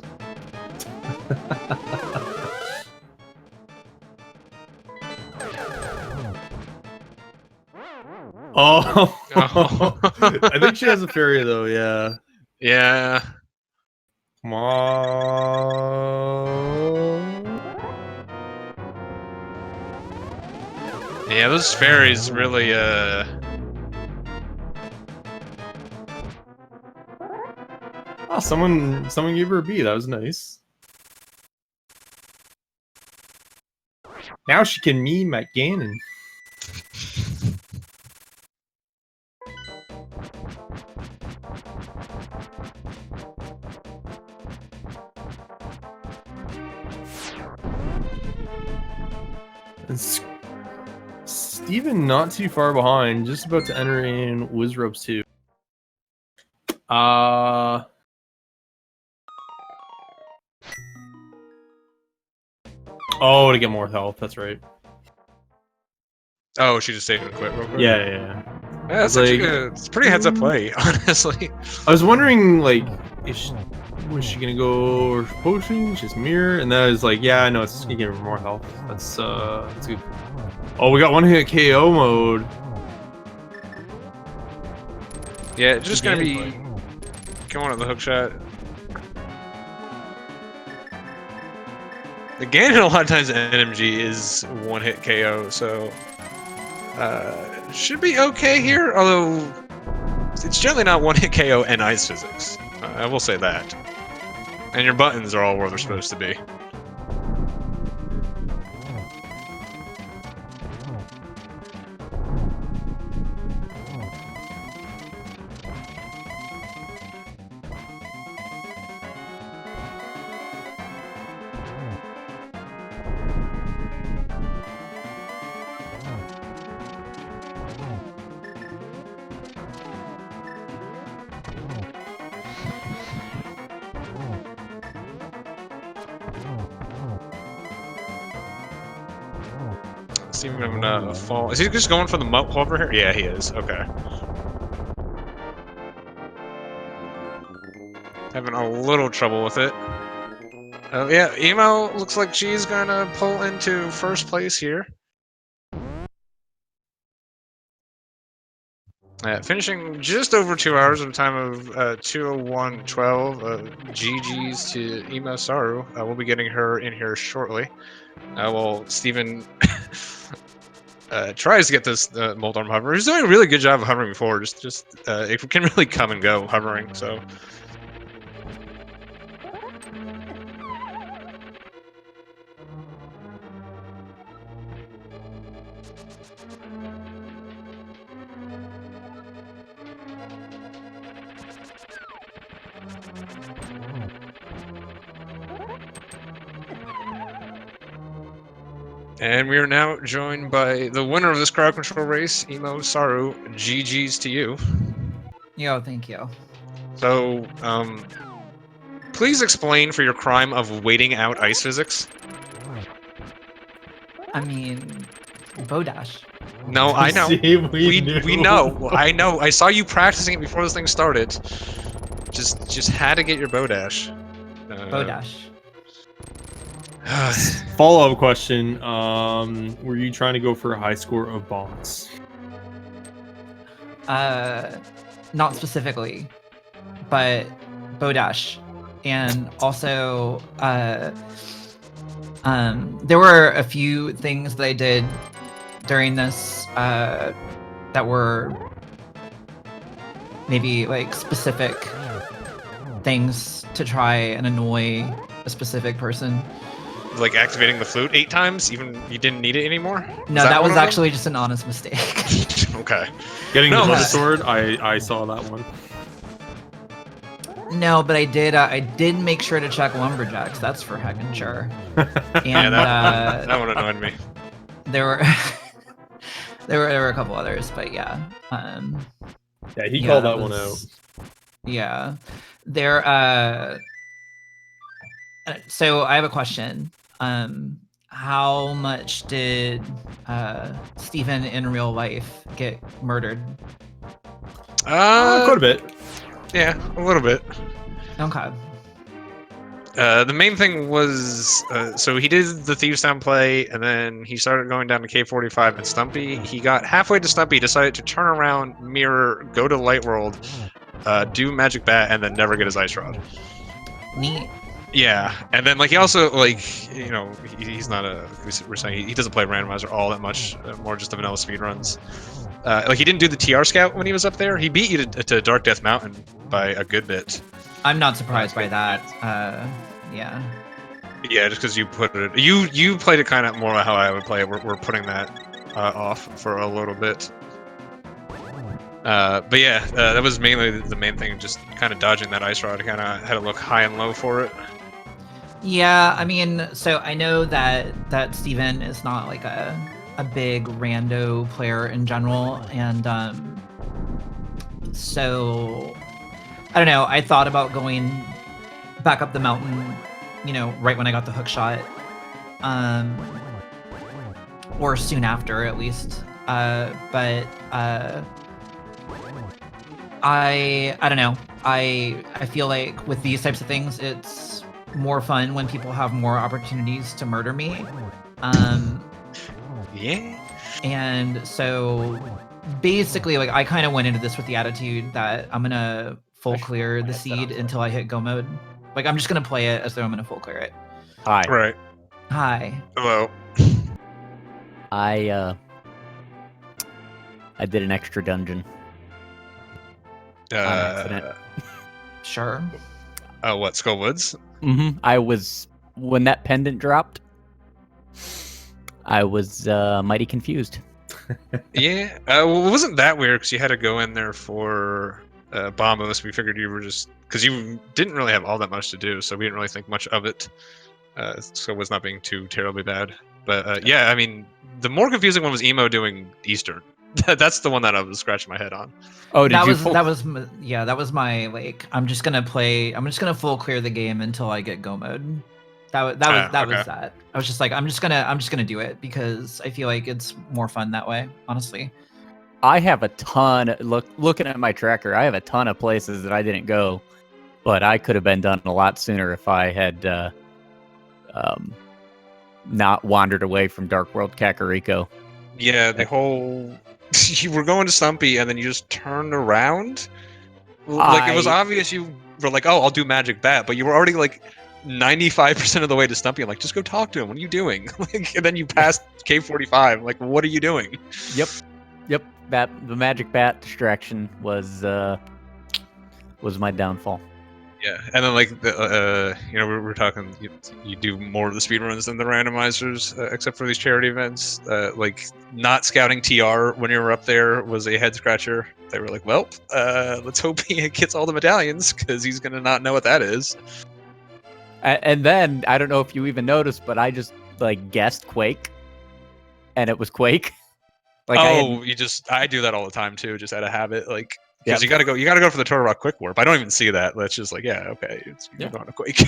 Oh, I think she has a fairy though. Yeah. Yeah. Come on. Yeah, those fairies really Oh, someone gave her a B. That was nice. Now she can meme at Ganon. Steven not too far behind, just about to enter in Wizrobes 2. Oh, to get more health, that's right. Oh, she just saved and quit real quick. Yeah. Yeah, that's Like, actually it's pretty heads up play, honestly. I was wondering, like, was she gonna go potion, just mirror? And then I was like, yeah, I know it's gonna give her more health. That's good. Oh, we got one hit KO mode. Yeah, it's just gonna be going at the hook shot. The Ganon a lot of times in NMG is one hit KO, so should be okay here. Although it's generally not one hit KO and ice physics. I will say that. And your buttons are all where they're supposed to be. Steven gonna fall. Is he just going for the moat over here? Yeah, he is. Okay. Having a little trouble with it. Yeah, Emo looks like she's gonna pull into first place here. Finishing just over 2 hours at a time of 2:01:12. GG's to EmoSaru. We'll be getting her in here shortly. While Steven tries to get this Mold Arm hover. He's doing a really good job of hovering before. It can really come and go hovering. So. And we are now joined by the winner of this crowd control race, EmoSaru. GG's to you. Yo, thank you. So, please explain for your crime of waiting out ice physics. I mean, Bodash. No, I know. See, we know. I know. I saw you practicing it before this thing started. Just had to get your Bodash. Bodash. Follow-up question. Were you trying to go for a high score of bonks? Not specifically, but Bodash. And also, there were a few things that I did during this that were maybe like specific things to try and annoy a specific person. Like activating the flute 8 times, even you didn't need it anymore? No, that was actually just an honest mistake. Okay. Getting the No, butter sword, I saw that one. No, but I did make sure to check lumberjacks. That's for heckin' sure. And Yeah, that one annoyed me. there were there were a couple others, but yeah. Yeah, he called that one out. Yeah, so I have a question. How much did Steven in real life get murdered? Quite a bit. Yeah, a little bit. Okay. The main thing was, so he did the Thieves Town play, and then he started going down to K45 and Stumpy. He got halfway to Stumpy, decided to turn around, mirror, go to Light World, do Magic Bat, and then never get his Ice Rod. Neat. Yeah, and then like he also he's not we're saying he doesn't play randomizer all that much, more just the vanilla speedruns. Like he didn't do the TR Scout when he was up there. He beat you to Dark Death Mountain by a good bit. I'm not surprised by that. Yeah. Yeah, just because you put it, you played it kind of more like how I would play it. We're putting that off for a little bit. But yeah, that was mainly the main thing, just kind of dodging that Ice Rod. Kind of had to look high and low for it. Yeah, I mean, so I know that Steven is not like a big rando player in general, and so I don't know. I thought about going back up the mountain, right when I got the hook shot, or soon after at least. but I don't know. I feel like with these types of things, it's more fun when people have more opportunities to murder me. Yeah. And so basically, like, I kind of went into this with the attitude that I'm gonna full clear the seed until I hit go mode. Like, I'm just gonna play it as though I'm gonna full clear it. Hi. Right. Hi. Hello. I did an extra dungeon on accident. Sure. Oh, what? Skull Woods? Mm-hmm. I was, when that pendant dropped, I was mighty confused. Yeah. Well, it wasn't that weird because you had to go in there for Bombos. We figured you were just because you didn't really have all that much to do, so we didn't really think much of it. So it was not being too terribly bad. But yeah, I mean, the more confusing one was Emo doing Eastern. That's the one that I was scratching my head on. Oh, did that you? was my, like, I'm just gonna full clear the game until I get go mode. That was that. I was just like, I'm just gonna do it because I feel like it's more fun that way, honestly. I have a ton. Looking at my tracker, I have a ton of places that I didn't go, but I could have been done a lot sooner if I had not wandered away from Dark World Kakariko. Yeah, the whole you were going to Stumpy and then you just turned around. Like it was obvious you were like, "Oh, I'll do Magic Bat," but you were already like 95% of the way to Stumpy. I'm like, "Just go talk to him. What are you doing?" Like, and then you passed K45. Like, what are you doing? Yep. The Magic Bat distraction was my downfall. Yeah, and then like the we're talking. You do more of the speedruns than the randomizers, except for these charity events. Like not scouting TR when you were up there was a head scratcher. They were like, "Well, let's hope he gets all the medallions because he's gonna not know what that is." And then I don't know if you even noticed, but I just like guessed Quake, and it was Quake. Like I do that all the time too, just out of habit. Like. Because Yep. you gotta go for the Turtle Rock Quick Warp. I don't even see that. That's just like, yeah, okay, you're going to Quake.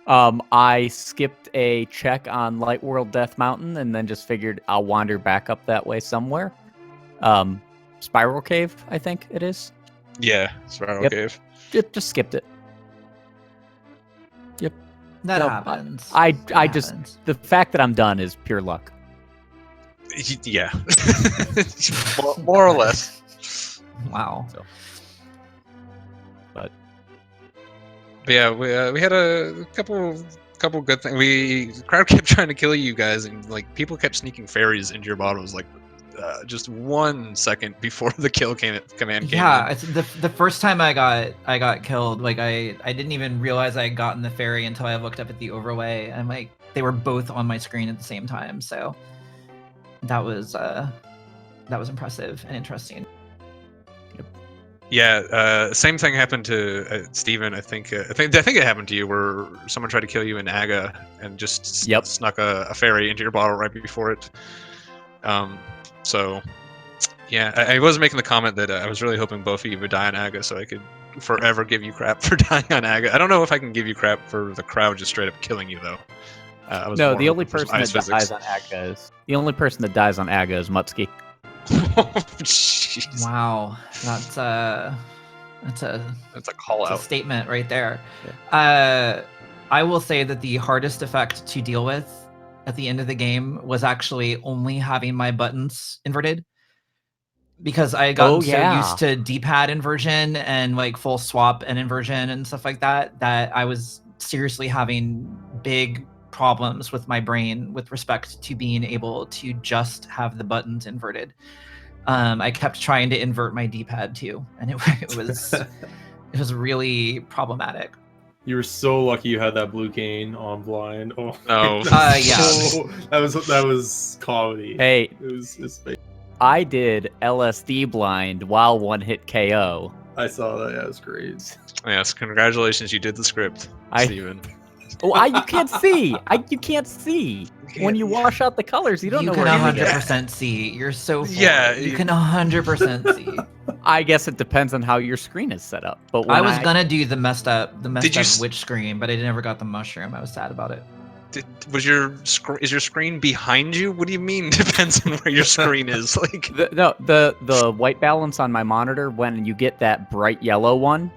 I skipped a check on Light World Death Mountain and then just figured I'll wander back up that way somewhere. Spiral Cave, I think it is. Yeah, Spiral Cave. Just skipped it. Yep. That happens. I just the fact that I'm done is pure luck. Yeah. more or less. Wow. So. But yeah, we had a couple good things. The crowd kept trying to kill you guys, and like people kept sneaking fairies into your bottles, like just 1 second before the command came Yeah, in. it's the first time I got killed, like I didn't even realize I had gotten the fairy until I looked up at the overlay, and like they were both on my screen at the same time. So that was impressive and interesting. Yeah, same thing happened to Steven. I think it happened to you where someone tried to kill you in Aga and just snuck a fairy into your bottle right before it. So yeah, I was making the comment that I was really hoping both of you would die on Aga so I could forever give you crap for dying on Aga. I don't know if I can give you crap for the crowd just straight up killing you though. No, the only person that dies on Aga is Mutski. Jeez. Wow, that's a call out. A statement right there. Yeah. I will say that the hardest effect to deal with at the end of the game was actually only having my buttons inverted, because I got so used to D-pad inversion and like full swap and inversion and stuff like that I was seriously having big problems with my brain with respect to being able to just have the buttons inverted. I kept trying to invert my D-pad too, and it was really problematic. You were so lucky you had that blue cane on blind. Oh no. Yeah. That was comedy. Hey, it was fake. I did LSD blind while one hit KO. I saw that. Yeah, it was great. Yes, congratulations, you did the script, Steven. You can't see. You can't see. When you wash out the colors, you don't know where you can 100% see. You're so full. Yeah, you can 100% see. I guess it depends on how your screen is set up. But I was gonna do the messed up switch screen, but I never got the mushroom. I was sad about it. is your screen behind you? What do you mean? Depends on where your screen is. Like The white balance on my monitor, when you get that bright yellow one,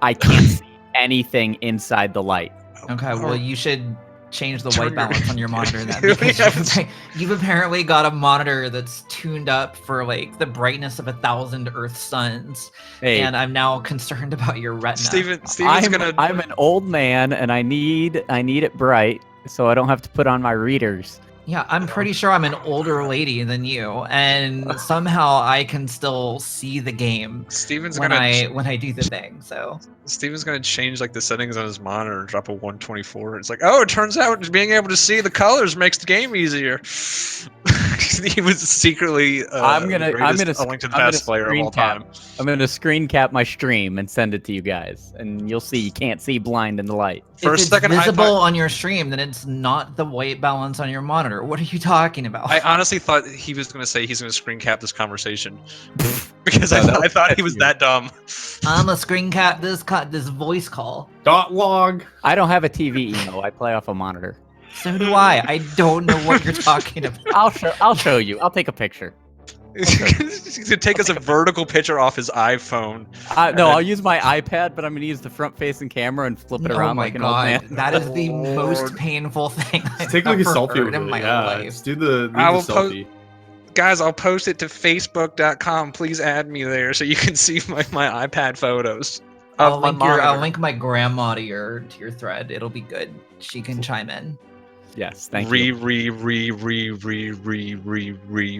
I can't see anything inside the light. Okay, well, you should change the Turn white your- balance on your monitor then, Yeah, because you've apparently got a monitor that's tuned up for like the brightness of 1,000 Earth suns, Hey, and I'm now concerned about your retina. Steven's I'm an old man, and I need it bright, so I don't have to put on my readers. Yeah, I'm pretty sure I'm an older lady than you, and somehow I can still see the game Steven's when gonna I do the thing. So Steven's gonna change like the settings on his monitor and drop a 124. It's like, oh, it turns out just being able to see the colors makes the game easier. He was secretly I'm gonna A Link to the Past player of all time. I'm gonna screen cap my stream and send it to you guys, and you'll see you can't see blind in the light. For a if it's second, I visible thought- on your stream, then it's not the white balance on your monitor. What are you talking about? I honestly thought he was gonna say he's gonna screen cap this conversation because No, I thought he was that dumb. I'm a screen cap this voice call. .log. I don't have a TV, I play off a monitor. So do I. I don't know what you're talking about. I'll show you. I'll take a picture. He's gonna take us a vertical picture off his iPhone. No, I'll use my iPad, but I'm gonna use the front-facing camera and flip it Oh around my like an old god, man. that is the most Lord. painful thing I've Take like a ever selfie heard with in it. my Yeah, life. let's do the I will post- selfie. Guys, I'll post it to Facebook.com. Please add me there so you can see my iPad photos. I'll of my monitor. link my grandma to your thread. It'll be good. She can chime in. Yes, thank you.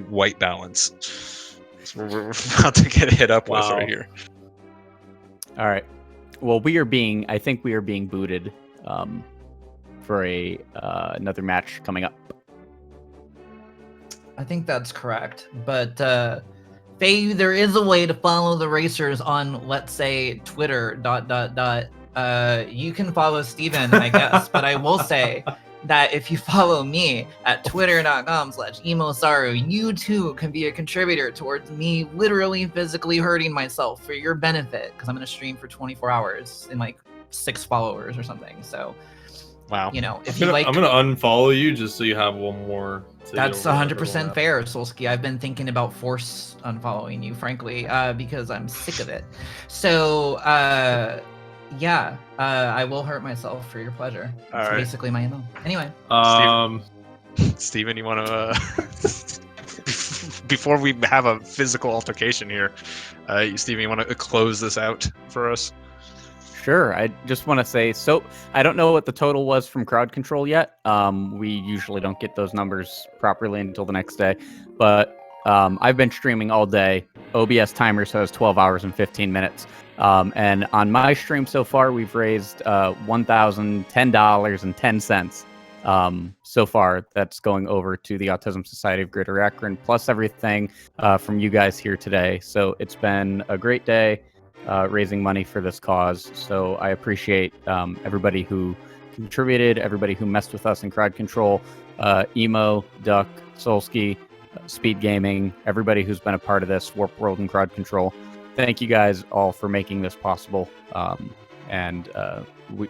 White balance. So we're about to get hit up with Wow. right here. All right. Well, I think we are being booted for another match coming up. I think that's correct. But Faye, there is a way to follow the racers on, let's say, Twitter. ... You can follow Steven, I guess, but I will say that if you follow me at twitter.com/EmoSaru, you too can be a contributor towards me literally physically hurting myself for your benefit, because I'm going to stream for 24 hours and like 6 followers or something. So, Wow. you know, if I'm you gonna, like, I'm gonna unfollow you just so you have one more. to that's go over 100% everyone. fair, Solsky. I've been thinking about force unfollowing you, frankly, because I'm sick of it. So, yeah, I will hurt myself for your pleasure. All That's right. basically my MO. Anyway, Steven, you want to before we have a physical altercation here, Steven, you want to close this out for us? Sure. I just want to say, so I don't know what the total was from crowd control yet. We usually don't get those numbers properly until the next day, but I've been streaming all day. OBS timer says 12 hours and 15 minutes. And on my stream so far, we've raised $1,010.10 so far. That's going over to the Autism Society of Greater Akron, plus everything from you guys here today. So it's been a great day raising money for this cause. So I appreciate everybody who contributed, everybody who messed with us in crowd control, Emo, Duck, Solsky, Speed Gaming, everybody who's been a part of this, Warp World and crowd control. Thank you guys all for making this possible.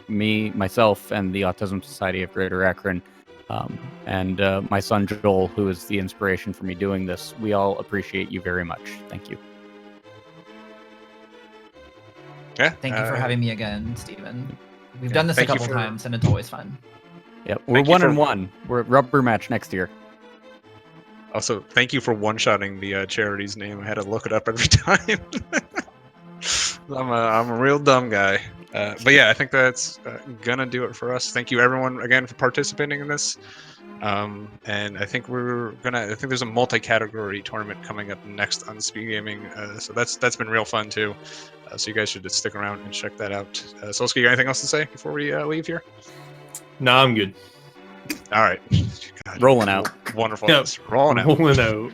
Myself, and the Autism Society of Greater Akron, and my son Joel, who is the inspiration for me doing this, we all appreciate you very much. Thank you. Yeah. thank you for having me again, Steven. We've done this a thank you couple for- times, and it's always fun. Yep, we're Thank you 1-1. We're at rubber match next year. Also, thank you for one-shotting the charity's name. I had to look it up every time. I'm a real dumb guy. But yeah, I think that's gonna do it for us. Thank you everyone again for participating in this. And I think there's a multi-category tournament coming up next on Speed Gaming. So that's been real fun too. So you guys should just stick around and check that out. Solsky, you got anything else to say before we leave here? Nah, I'm good. All right. God, Rolling out. Wonderful. Yep. Rolling out. Rolling out.